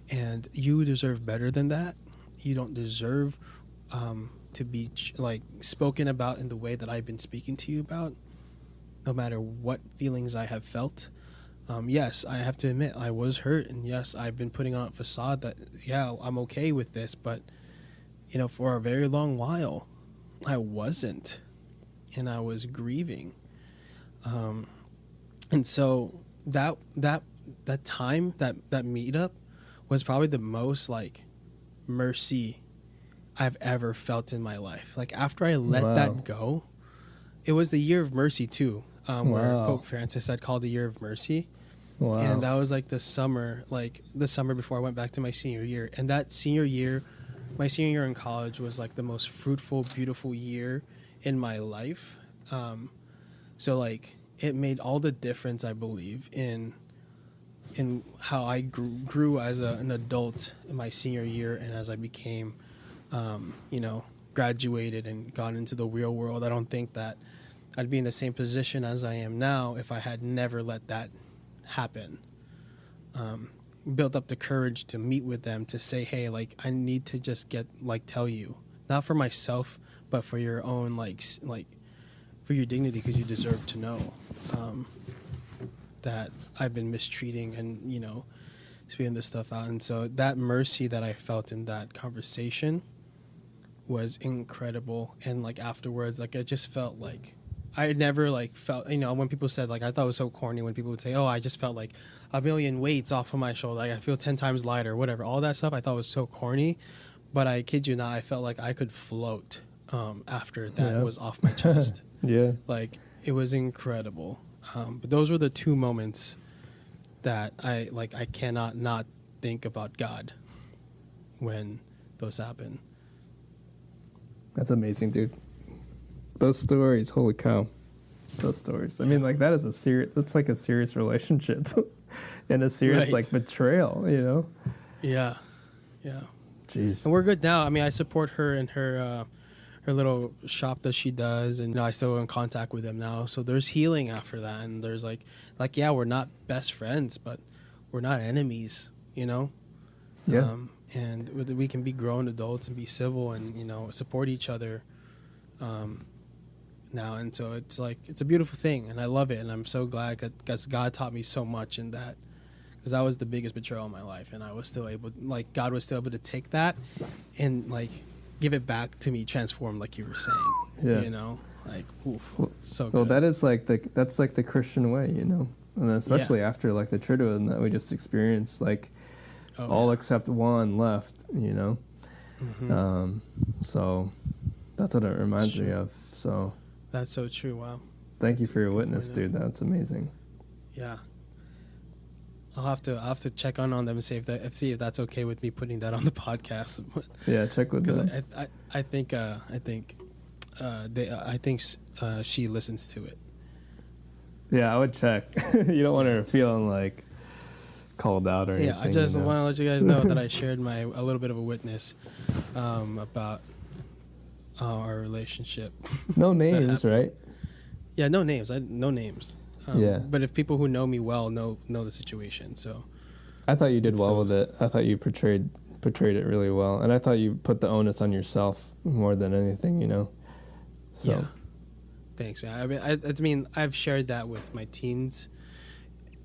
and you deserve better than that. You don't deserve to be like spoken about in the way that I've been speaking to you about, no matter what feelings I have felt. Yes, I have to admit I was hurt, and yes, I've been putting on a facade that, yeah, I'm okay with this, but you know, for a very long while I wasn't, and I was grieving. And so that time, that meetup was probably the most like mercy I've ever felt in my life. Like, after I let that go, it was the year of mercy too, where Pope Francis had called the year of mercy. Wow. And that was like the summer before I went back to my senior year. And that my senior year in college was like the most fruitful, beautiful year in my life. So like, it made all the difference, I believe, in how I grew as an adult in my senior year, and as I became, graduated and got into the real world. I don't think that I'd be in the same position as I am now if I had never let that happen. Built up the courage to meet with them, to say, hey, like, I need to just tell you, not for myself, but for your own, for your dignity, because you deserve to know that I've been mistreating and, speaking this stuff out. And so that mercy that I felt in that conversation was incredible. And like, afterwards, like, I just felt like I had never felt, when people said, like, I thought it was so corny when people would say, oh, I just felt like a million weights off of my shoulder, like I feel 10 times lighter, whatever, all that stuff I thought was so corny. But I kid you not, I felt like I could float after that was off my chest. Yeah. Like, it was incredible. But those were the two moments that I cannot not think about God when those happen. That's amazing, dude. Those stories, holy cow. Those stories. I mean, like, that's like a serious relationship and a serious, like, betrayal, Yeah. Yeah. Jeez. And we're good now. I mean, I support her in her little shop that she does, and I still in contact with them now. So there's healing after that, and there's yeah, we're not best friends, but we're not enemies, Yeah. And we can be grown adults and be civil and support each other now. And so it's a beautiful thing, and I love it, and I'm so glad because God taught me so much in that, because that was the biggest betrayal in my life, and I was still able, God was still able to take that and give it back to me transformed, like you were saying. Yeah. So good. Well, that is that's the Christian way, and especially after the Triduum that we just experienced, all except one left, Mm-hmm. So that's what it reminds me of. So that's so true. Wow. Thank you for your witness, dude. That's amazing. Yeah. I'll have to check on them and see if that's okay with me putting that on the podcast. Yeah, check with them. I think she listens to it. Yeah, I would check. You don't want her feeling called out or anything. Yeah, I just want to let you guys know that I shared a little bit of a witness about our relationship. No names, right? Yeah, no names. No names. Yeah. But if people who know me well know the situation, so I thought you did well with it. I thought you portrayed it really well, and I thought you put the onus on yourself more than anything, So. Yeah. Thanks, man. I mean, I've shared that with my teens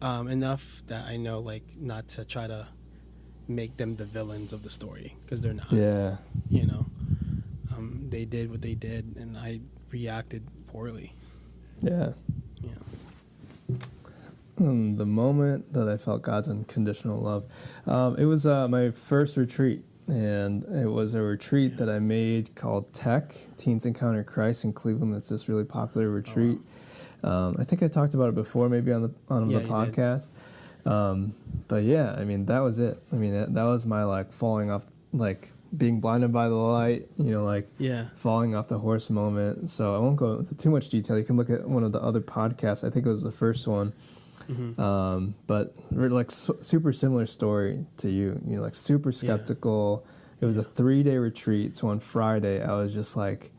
enough that I know, not to try to make them the villains of the story, because they're not. Yeah. They did what they did, and I reacted poorly. Yeah. Yeah. The moment that I felt God's unconditional love, it was my first retreat, and it was a retreat that I made called Tech, Teens Encounter Christ in Cleveland. That's this really popular retreat. Oh, wow. I think I talked about it before, maybe on the podcast. But yeah, I mean, that was it. I mean, that was my falling off, being blinded by the light, like Yeah. falling off the horse moment. So I won't go into too much detail. You can look at one of the other podcasts. I think it was the first one. But like super similar story to you, like super skeptical. It was a 3-day retreat. So on Friday, I was just like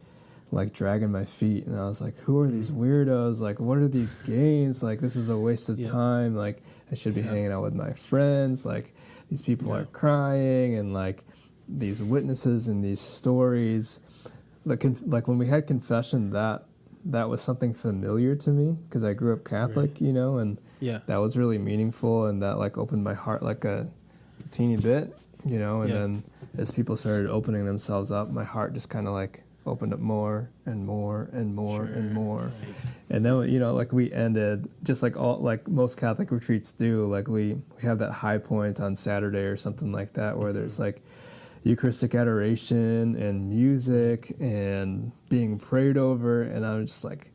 dragging my feet, and I was like, who are these weirdos? Like, what are these games? Like, this is a waste of time. Like, I should be hanging out with my friends. Like, these people are crying, and like these witnesses and these stories. Like when we had confession, that was something familiar to me because I grew up Catholic, and that was really meaningful, and that like opened my heart like a teeny bit, and then as people started opening themselves up, my heart just kind of like opened up more and more and more and more. Right. And then, like we ended just like most Catholic retreats do, like we have that high point on Saturday or something like that where there's like Eucharistic adoration and music and being prayed over, and I'm just like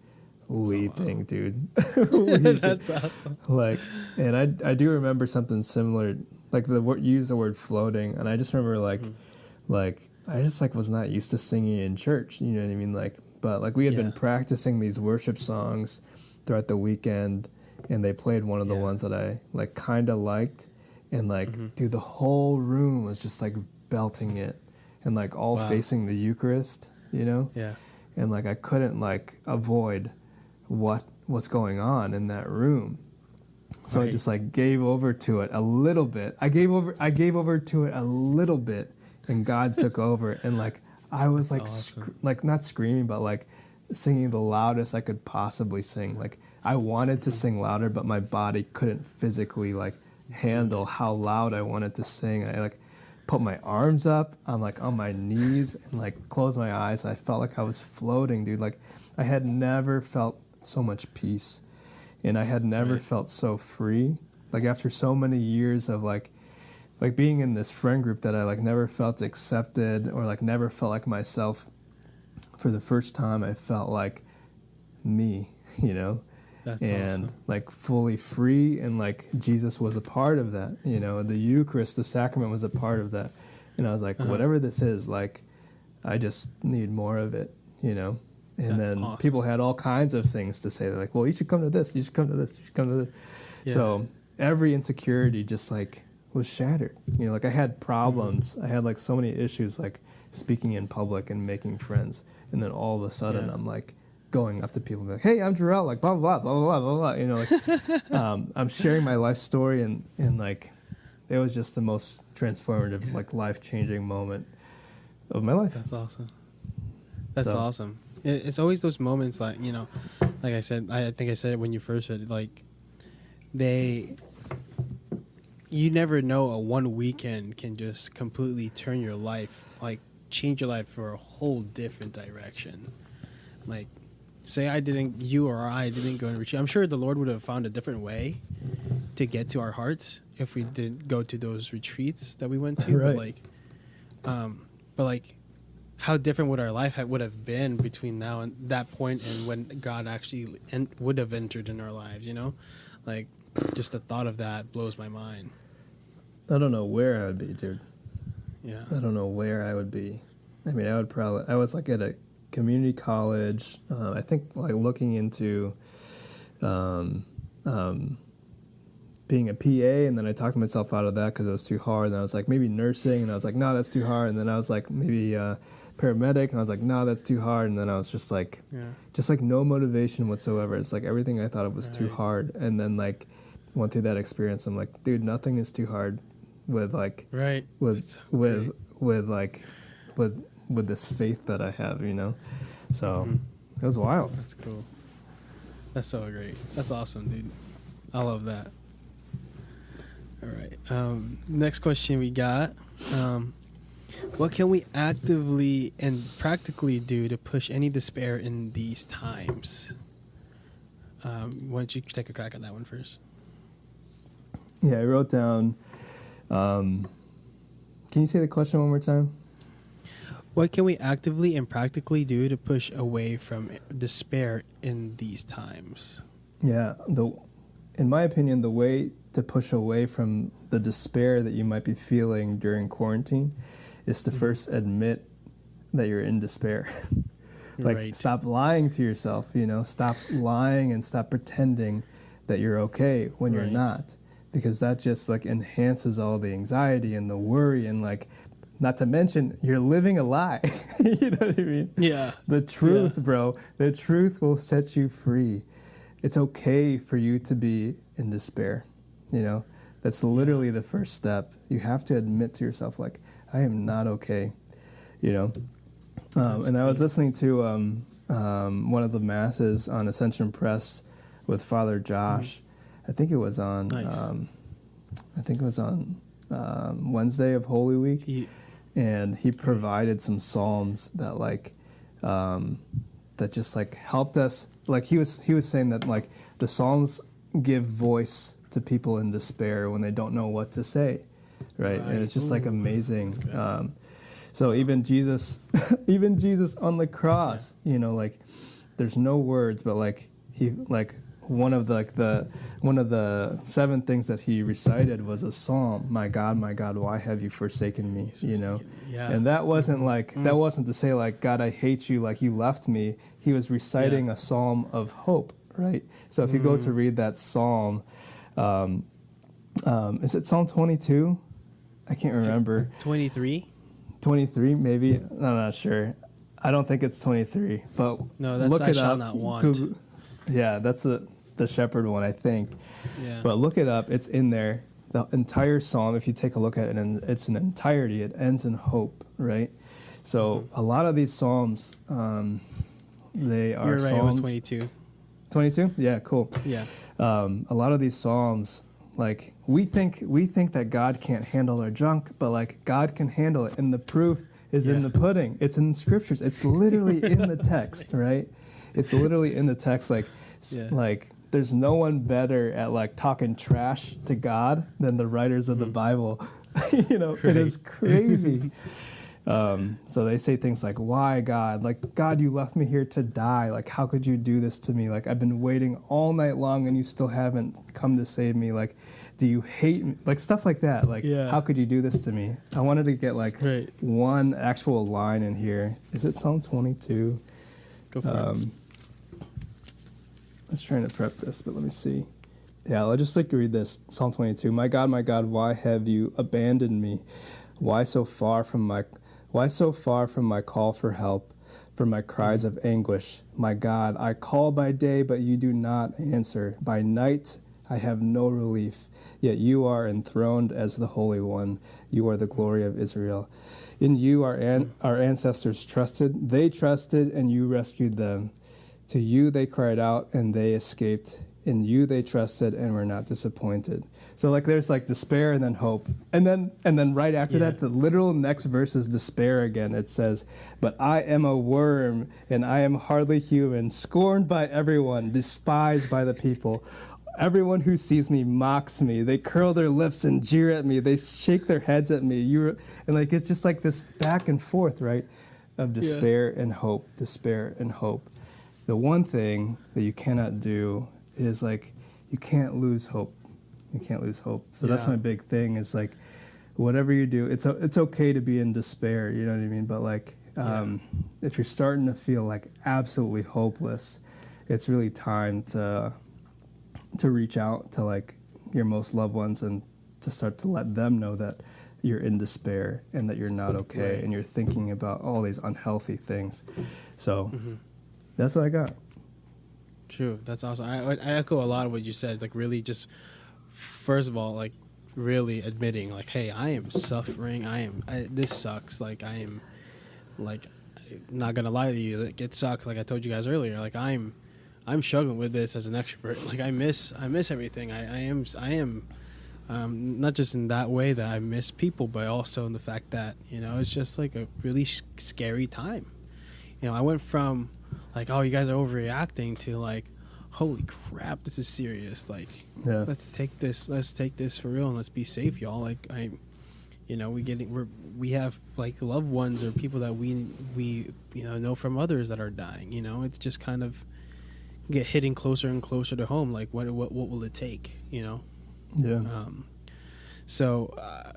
weeping, dude. Weeping. That's awesome. Like, and I do remember something similar, like use the word floating, and I just remember like I just like was not used to singing in church, you know what I mean? Like, but like we had been practicing these worship songs throughout the weekend, and they played one of the ones that I like kind of liked, and like dude, the whole room was just like belting it, and like all facing the Eucharist, and like I couldn't like avoid what was going on in that room. So I just like gave over to it a little bit. I gave over to it a little bit, and God took over, and like I was like awesome. Like not screaming, but like singing the loudest I could possibly sing. Like I wanted to sing louder, but my body couldn't physically like handle how loud I wanted to sing. I like put my arms up, I'm like on my knees, and like closed my eyes, and I felt like I was floating, dude. Like I had never felt so much peace, and I had never felt so free. Like after so many years of like being in this friend group that I like never felt accepted or like never felt like myself, for the first time I felt like me, That's and awesome. like fully free, and like Jesus was a part of that, the Eucharist, the sacrament was a part of that, and I was like, whatever this is, like I just need more of it, and That's then awesome. people had all kinds of things to say. They're like, well, you should come to this, you should come to this, you should come to this. So every insecurity just like was shattered, like I had problems, I had like so many issues like speaking in public and making friends, and then all of a sudden I'm like going up to people and be like, hey, I'm Jurell, like blah blah blah blah blah blah, like I'm sharing my life story, and like it was just the most transformative, like life-changing moment of my life. That's awesome. That's awesome. It's always those moments like, like I said, I think I said it when you first said it, like you never know, a one weekend can just completely turn your life, like change your life for a whole different direction. Like, say you or I didn't go to retreat, I'm sure the Lord would have found a different way to get to our hearts if we didn't go to those retreats that we went to. Right. But like how different would our life would have been between now and that point, and when God actually would have entered in our lives, like just the thought of that blows my mind. I don't know where I would be, dude. Yeah. I don't know where I would be. I mean, I was like at a community college, I think like looking into being a PA, and then I talked myself out of that because it was too hard, and I was like maybe nursing, and I was like no, that's too hard, and then I was like maybe paramedic, and I was like no, that's too hard, and then I was just like no motivation whatsoever. It's like everything I thought of was too hard, and then like went through that experience. I'm like, dude, nothing is too hard with like with this faith that I have, So it was wild. That's cool. That's so great. That's awesome, dude. I love that. All right. Next question we got. What can we actively and practically do to push any despair in these times? Why don't you take a crack at that one first? Yeah, I wrote down. Can you say the question one more time? What can we actively and practically do to push away from despair in these times? Yeah, in my opinion, the way to push away from the despair that you might be feeling during quarantine is to first admit that you're in despair. Like, Right. stop lying to yourself, stop lying and stop pretending that you're okay when you're Right. not, because that just like enhances all the anxiety and the worry, and like, not to mention you're living a lie. You know what I mean? Yeah. The truth, bro, the truth will set you free. It's okay for you to be in despair. That's literally the first step. You have to admit to yourself, like, I am not okay. And I was listening to one of the masses on Ascension Press with Father Josh. I think it was on. Nice. Wednesday of Holy Week, and he provided some psalms that that just like helped us. Like he was saying that like the psalms give voice to people in despair when they don't know what to say, right? And it's just like amazing. So even Jesus, on the cross, like there's no words, but like he like one of the 7 things that he recited was a psalm. My God, why have you forsaken me? Yeah. And that wasn't like that wasn't to say like, God, I hate you, like you left me. He was reciting a psalm of hope, right? So if you go to read that psalm, is it Psalm 22? I can't remember. 23. 23 maybe. I'm not sure. I don't think it's 23, but No, that's look I it shall up. not want. Google. Yeah, that's the shepherd one, I think. Yeah. But look it up. It's in there. The entire psalm, if you take a look at it, and it's an entirety, it ends in hope, right? So a lot of these psalms, they are You're right. psalms. It was 22. 22? Yeah, cool. Yeah. A lot of these psalms, like we think that God can't handle our junk, but like God can handle it, and the proof is in the pudding. It's in the scriptures. It's literally in the text, right? It's literally in the text. Like there's no one better at like talking trash to God than the writers of the Bible. It is crazy. So they say things like, why God? Like, God, you left me here to die. Like, how could you do this to me? Like, I've been waiting all night long and you still haven't come to save me. Like, do you hate me? Like, stuff like that. Like, how could you do this to me? I wanted to get like one actual line in here. Is it Psalm 22? Go for it. I was trying to prep this, but let me see. Yeah, I'll just like read this. Psalm 22. My God, why have you abandoned me? Why so far from my call for help, from my cries of anguish? My God, I call by day, but you do not answer. By night, I have no relief. Yet you are enthroned as the Holy One. You are the glory of Israel. In you our ancestors trusted. They trusted, and you rescued them. To you they cried out, and they escaped. In you they trusted and were not disappointed. So like there's like despair and then hope. And then right after that, the literal next verse is despair again. It says, but I am a worm and I am hardly human, scorned by everyone, despised by the people. Everyone who sees me mocks me. They curl their lips and jeer at me. They shake their heads at me. And like it's just like this back and forth, right? Of despair and hope, despair and hope. The one thing that you cannot do is like you can't lose hope. You can't lose hope. So that's my big thing is like whatever you do, it's okay to be in despair, you know what I mean? But like if you're starting to feel like absolutely hopeless, it's really time to reach out to like your most loved ones and to start to let them know that you're in despair and that you're not okay and you're thinking about all these unhealthy things. So that's what I got. True. That's awesome. I echo a lot of what you said. It's like really just, first of all, like really admitting like, hey, I am suffering. This sucks. Like I am like, not going to lie to you. Like, it sucks. Like I told you guys earlier, like I'm struggling with this as an extrovert. Like I miss everything. I am not just in that way that I miss people, but also in the fact that, it's just like a really scary time. I went from like, oh, you guys are overreacting to like, holy crap, this is serious. Like, let's take this for real and let's be safe, y'all. Like we have like loved ones or people that we know from others that are dying. It's just kind of hitting closer and closer to home. Like what will it take? So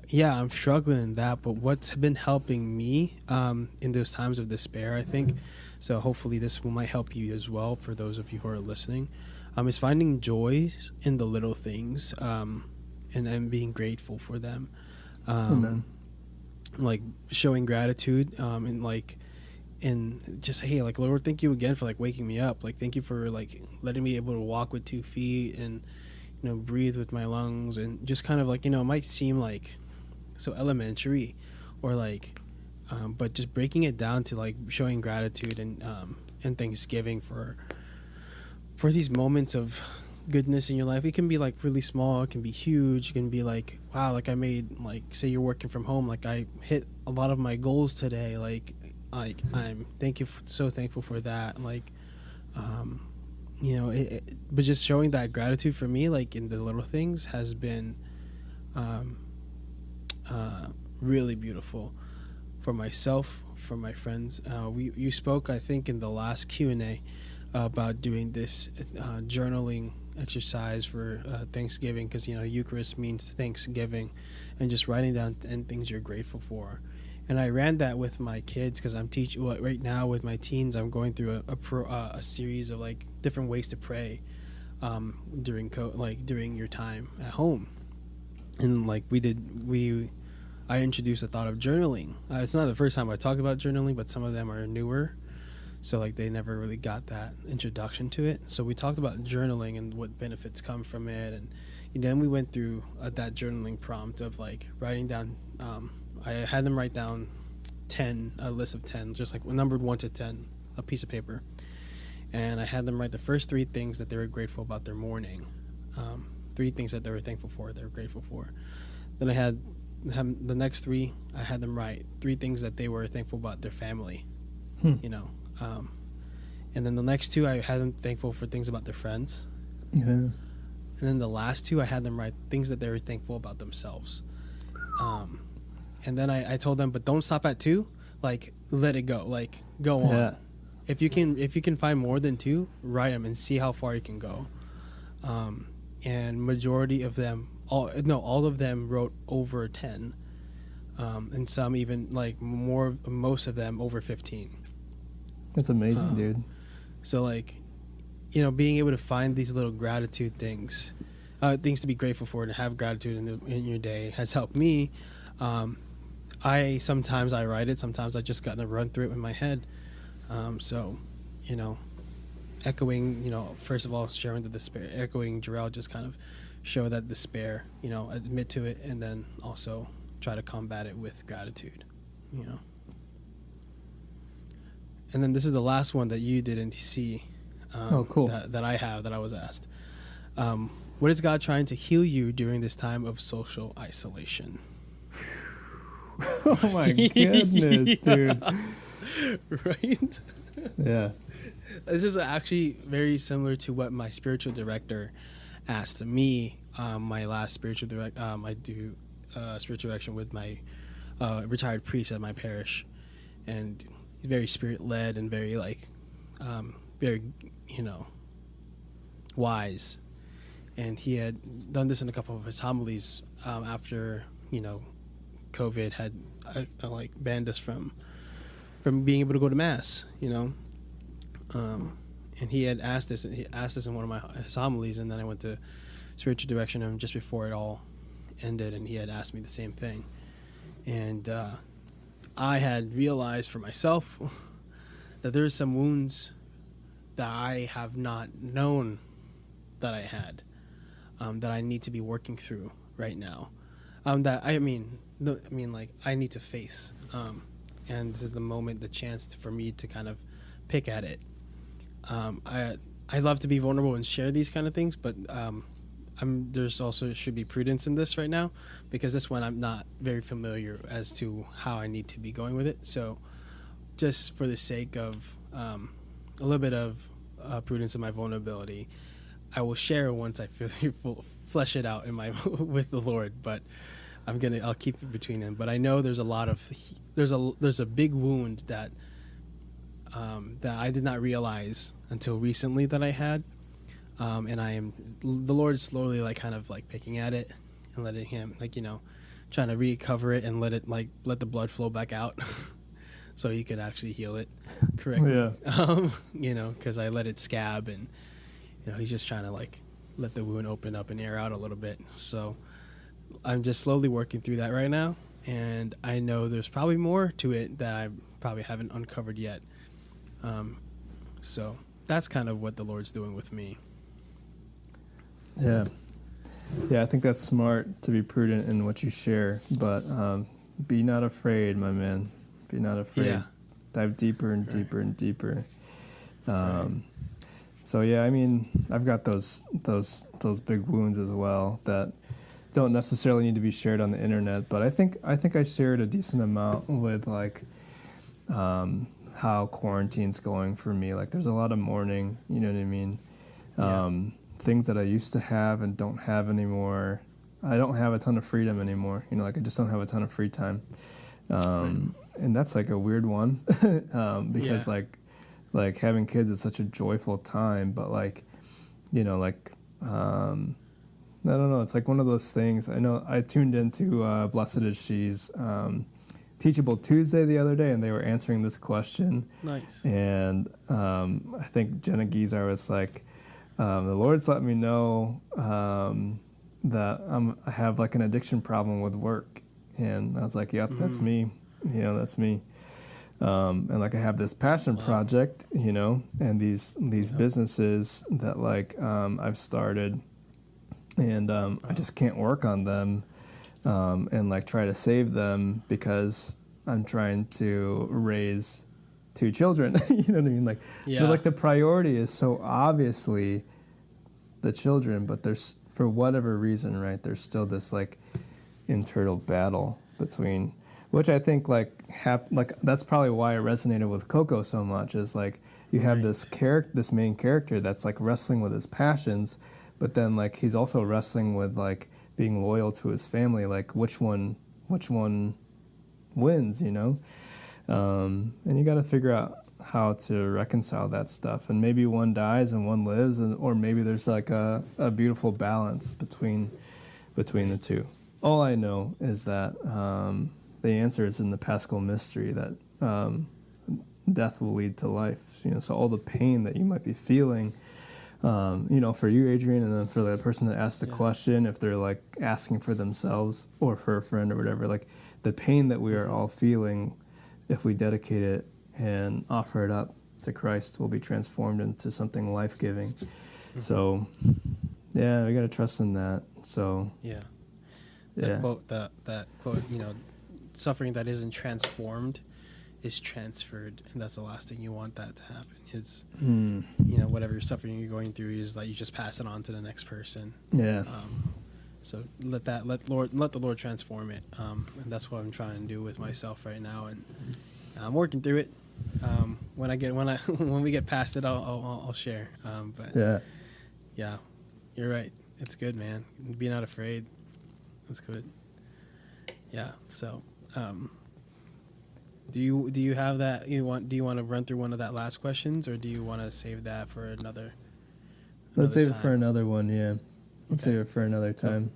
yeah, I'm struggling in that. But what's been helping me in those times of despair, I think, so hopefully this might help you as well for those of you who are listening, is finding joys in the little things, and being grateful for them. Amen. Like showing gratitude, and like, and just, hey, like, Lord, thank you again for like waking me up. Like, thank you for like letting me able to walk with 2 feet and, breathe with my lungs, and just kind of like, it might seem like so elementary, or like, but just breaking it down to like showing gratitude and thanksgiving for these moments of goodness in your life. It can be like really small, it can be huge, it can be like, wow, like I made, like, say you're working from home, like I hit a lot of my goals today, like I'm so thankful for that, like, but just showing that gratitude for me, like in the little things, has been really beautiful for myself, for my friends. You spoke, I think, in the last Q&A about doing this journaling exercise for Thanksgiving, because Eucharist means Thanksgiving, and just writing down and things you're grateful for. And I ran that with my kids, because I'm teaching right now with my teens. I'm going through a series of like different ways to pray during your time at home, and like I introduced the thought of journaling. It's not the first time I talked about journaling, but some of them are newer, so like they never really got that introduction to it. So we talked about journaling and what benefits come from it, and then we went through that journaling prompt of like writing down. I had them write down a list of 10, just like numbered 1 to 10, a piece of paper, and I had them write the first 3 things that they were grateful about their morning, 3 things that they were thankful for, they were grateful for. Then I had the next 3. I had them write 3 things that they were thankful about their family, and then the next 2 I had them thankful for things about their friends, and then the last 2 I had them write things that they were thankful about themselves. And then I told them, but don't stop at 2. Like, let it go. Like, go on. Yeah. If you can find more than 2, write them and see how far you can go. And majority of them, all of them wrote over 10, and some even like most of them over 15. That's amazing, dude. So like, being able to find these little gratitude things to be grateful for, and have gratitude in your day, has helped me. Sometimes I write it, sometimes I just gotta run through it in my head. So, echoing, first of all, sharing the despair, echoing Jurell, just kind of show that despair, admit to it, and then also try to combat it with gratitude, And then this is the last one that you didn't see. Cool. That I was asked. What is God trying to heal you during this time of social isolation? Oh my goodness, dude. Right? Yeah. This is actually very similar to what my spiritual director asked me. My last spiritual I do spiritual direction with my retired priest at my parish, and he's very spirit led and very like very wise, and he had done this in a couple of his homilies after COVID had like banned us from being able to go to mass, and he had asked this in one of his homilies, and then I went to spiritual direction him just before it all ended, and he had asked me the same thing, and I had realized for myself that there's some wounds that I have not known that I had, that I need to be working through right now, that I need to face, and this is the moment, the chance for me to kind of pick at it. I love to be vulnerable and share these kind of things, but there's also should be prudence in this right now, because this one I'm not very familiar as to how I need to be going with it. So just for the sake of a little bit of prudence in my vulnerability, I will share once I flesh it out in my with the Lord. But I'll keep it between them. But I know there's a big wound that I did not realize until recently that I had, and the Lord slowly like kind of like picking at it, and and letting him, like, trying to recover it and let the blood flow back out so he could actually heal it correctly. Yeah. Because I let it scab, and he's just trying to like let the wound open up and air out a little bit. So I'm just slowly working through that right now, and I know there's probably more to it that I probably haven't uncovered yet. So that's kind of what the Lord's doing with me. Yeah. Yeah, I think that's smart to be prudent in what you share, but be not afraid, my man. Be not afraid. Yeah. Dive deeper and Right. deeper and deeper. Right. So yeah, I mean, I've got those big wounds as well that don't necessarily need to be shared on the internet, but I think I shared a decent amount with like how quarantine's going for me. Like, there's a lot of mourning, you know what I mean? Things that I used to have and don't have anymore. I don't have a ton of freedom anymore. Like, I just don't have a ton of free time. And that's like a weird one because like having kids is such a joyful time, but like, I don't know. It's like one of those things. I know I tuned into Blessed Is She's Teachable Tuesday the other day, and they were answering this question. Nice. And I think Jenna Gizar was like, the Lord's let me know that I have like an addiction problem with work. And I was like, yep, that's me. That's me. And like, I have this passion project, and these businesses that like I've started, and I just can't work on them and like try to save them because I'm trying to raise 2 children. You know what I mean? Like, like the priority is so obviously the children, but there's, for whatever reason, right, there's still this like internal battle between, which I think like that's probably why I resonated with Coco so much, is like you have this main character that's like wrestling with his passions, but then like he's also wrestling with like being loyal to his family, like which one wins, and you got to figure out how to reconcile that stuff, and maybe one dies and one lives, or maybe there's like a beautiful balance between the two. All I know is that the answer is in the Paschal mystery, that death will lead to life. So all the pain that you might be feeling, for you, Adrian, and then for the person that asked the question, if they're like asking for themselves or for a friend or whatever, like the pain that we are all feeling, if we dedicate it and offer it up to Christ, will be transformed into something life-giving. So, yeah, we got to trust in that. So, That quote, suffering that isn't transformed is transferred, and that's the last thing you want that to happen. Is whatever suffering you're going through is like you just pass it on to the next person. So let the Lord transform it, and that's what I'm trying to do with myself right now, and I'm working through it. When we get past it, I'll share. But you're right. It's good, man. Be not afraid. That's good. Yeah. So, do you have that? Do you want to run through one of that last questions, or do you want to save that for another? Let's save time? it for another one. Yeah. Let's save it for another time.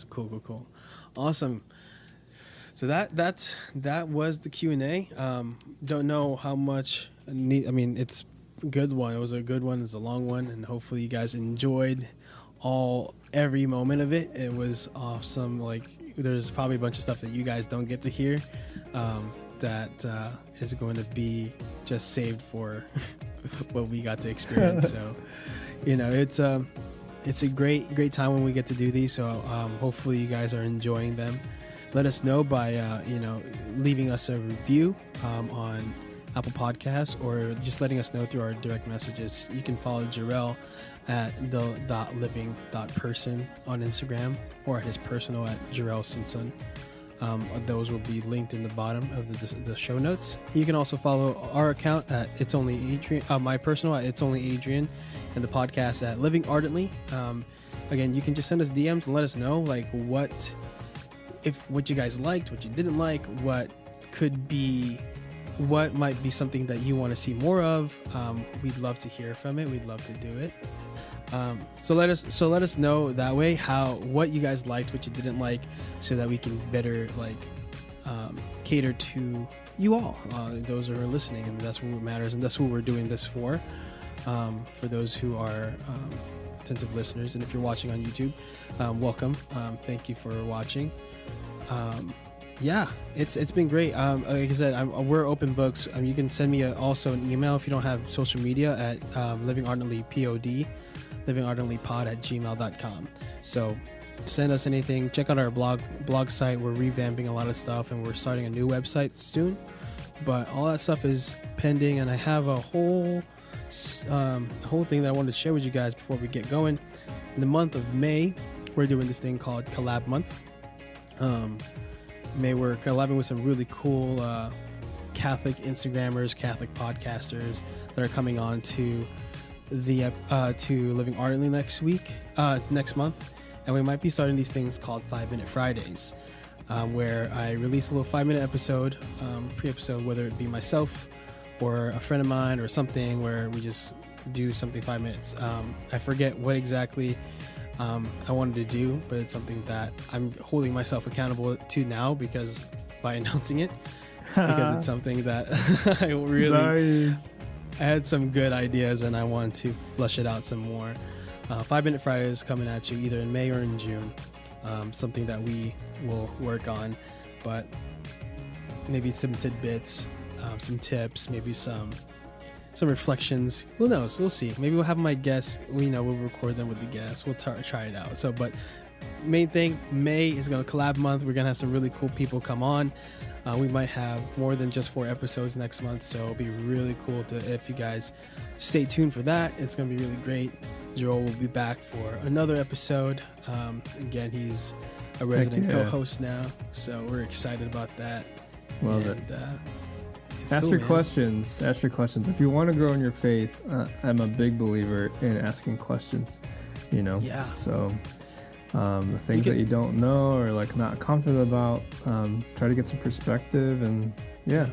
Cool. Awesome. So that was the Q&A. Don't know how much. It's a good one. It was a good one. It's a long one, and hopefully you guys enjoyed every moment of it. It was awesome. Like, there's probably a bunch of stuff that you guys don't get to hear that is going to be just saved for what we got to experience. So, it's a great time when we get to do these. So hopefully you guys are enjoying them. Let us know by leaving us a review on Apple Podcasts, or just letting us know through our direct messages. You can follow Jurell at the.living.person on Instagram, or at his personal at Jurell Sison. Those will be linked in the bottom of the show notes. You can also follow our account at It's Only Adrian, my personal at It's Only Adrian, and the podcast at Living Ardently. Again, you can just send us DMs and let us know like what you guys liked, what you didn't like, what might be something that you want to see more of. We'd love to hear from it. We'd love to do it. So let us know that way what you guys liked, what you didn't like, so that we can better cater to you all, those who are listening, and that's what matters, and that's what we're doing this for those who are attentive listeners. And if you're watching on YouTube, welcome. Thank you for watching. It's been great. Like I said, we're open books. You can send me also an email if you don't have social media at livingardentlypod, livingardentlypod@gmail.com. So send us anything. Check out our blog site. We're revamping a lot of stuff, and we're starting a new website soon. But all that stuff is pending, and I have a whole thing that I wanted to share with you guys before we get going. In the month of May, we're doing this thing called Collab Month. May we're collabing with some really cool Catholic Instagrammers, Catholic podcasters that are coming on to to Living Ardently next month, and we might be starting these things called 5-Minute Fridays, where I release a little 5-minute episode, pre-episode, whether it be myself or a friend of mine or something, where we just do something 5 minutes. I forget what exactly I wanted to do, but it's something that I'm holding myself accountable to now because by announcing it, because it's something that I really Nice. I had some good ideas and I want to flesh it out some more. 5-Minute Fridays coming at you either in May or in June. Something that we will work on, but maybe some tidbits, some tips, maybe some reflections. Who knows? We'll see. Maybe we'll have my guests. We'll record them with the guests. We'll try it out. So, but main thing, May is going to collab month. We're going to have some really cool people come on. We might have more than just 4 episodes next month, so it'll be really cool if you guys stay tuned for that. It's going to be really great. Jurell will be back for another episode. Again, he's a resident co-host now, so we're excited about that. Love it. Ask your questions. Ask your questions. If you want to grow in your faith, I'm a big believer in asking questions. Yeah. So the things that you don't know or like not confident about, try to get some perspective, and I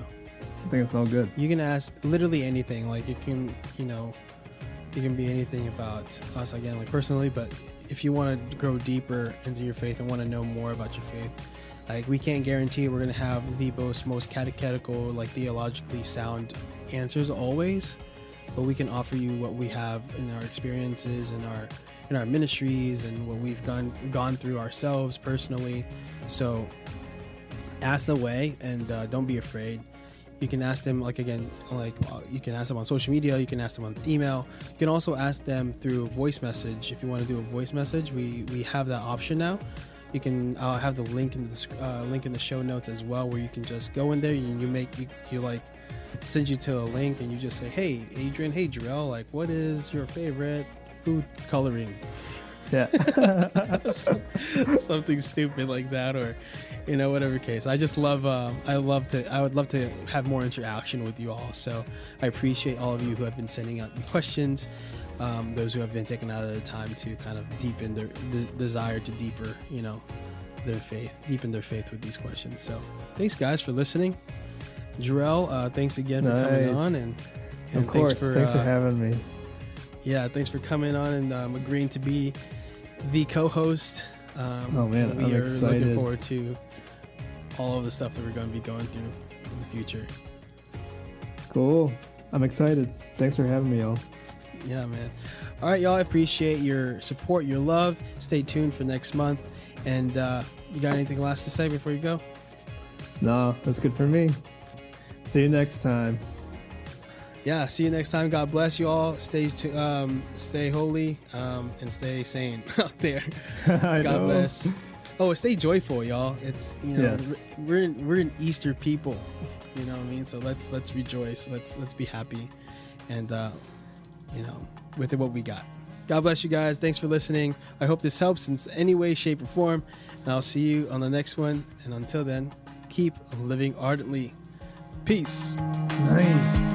think it's all good. You can ask literally anything. Like it can be anything about us, again, like personally, but if you want to grow deeper into your faith and want to know more about your faith, like we can't guarantee we're going to have the most catechetical, like theologically sound answers always, but we can offer you what we have in our experiences and in our ministries and what we've gone through ourselves personally. So ask away, and don't be afraid. You can ask them, you can ask them on social media, you can ask them on email. You can also ask them through voice message. If you want to do a voice message, we have that option now. You can have the link in the show notes as well, where you can just go in there and you send you to a link, and you just say, hey Adrian, hey Jurell, like what is your favorite food coloring? Yeah. Something stupid like that, or whatever case. I just love I would love to have more interaction with you all. So I appreciate all of you who have been sending out the questions, those who have been taking out of their time to kind of deepen their desire to deepen their faith with these questions. So thanks guys for listening. Jurell, thanks again for coming on, and of course, thanks for having me. Yeah, thanks for coming on and agreeing to be the co-host. We I'm are excited. Looking forward to all of the stuff that we're going to be going through in the future. Cool. I'm excited. Thanks for having me, y'all. Yeah, man. All right, y'all. I appreciate your support, your love. Stay tuned for next month. And you got anything last to say before you go? No, that's good for me. See you next time. Yeah, see you next time. God bless you all. Stay holy and stay sane out there. God bless. Oh, stay joyful, y'all. It's yes. we're an Easter people. You know what I mean? So let's rejoice. Let's be happy, and with what we got. God bless you guys. Thanks for listening. I hope this helps in any way, shape, or form. And I'll see you on the next one. And until then, keep living ardently. Peace. Nice.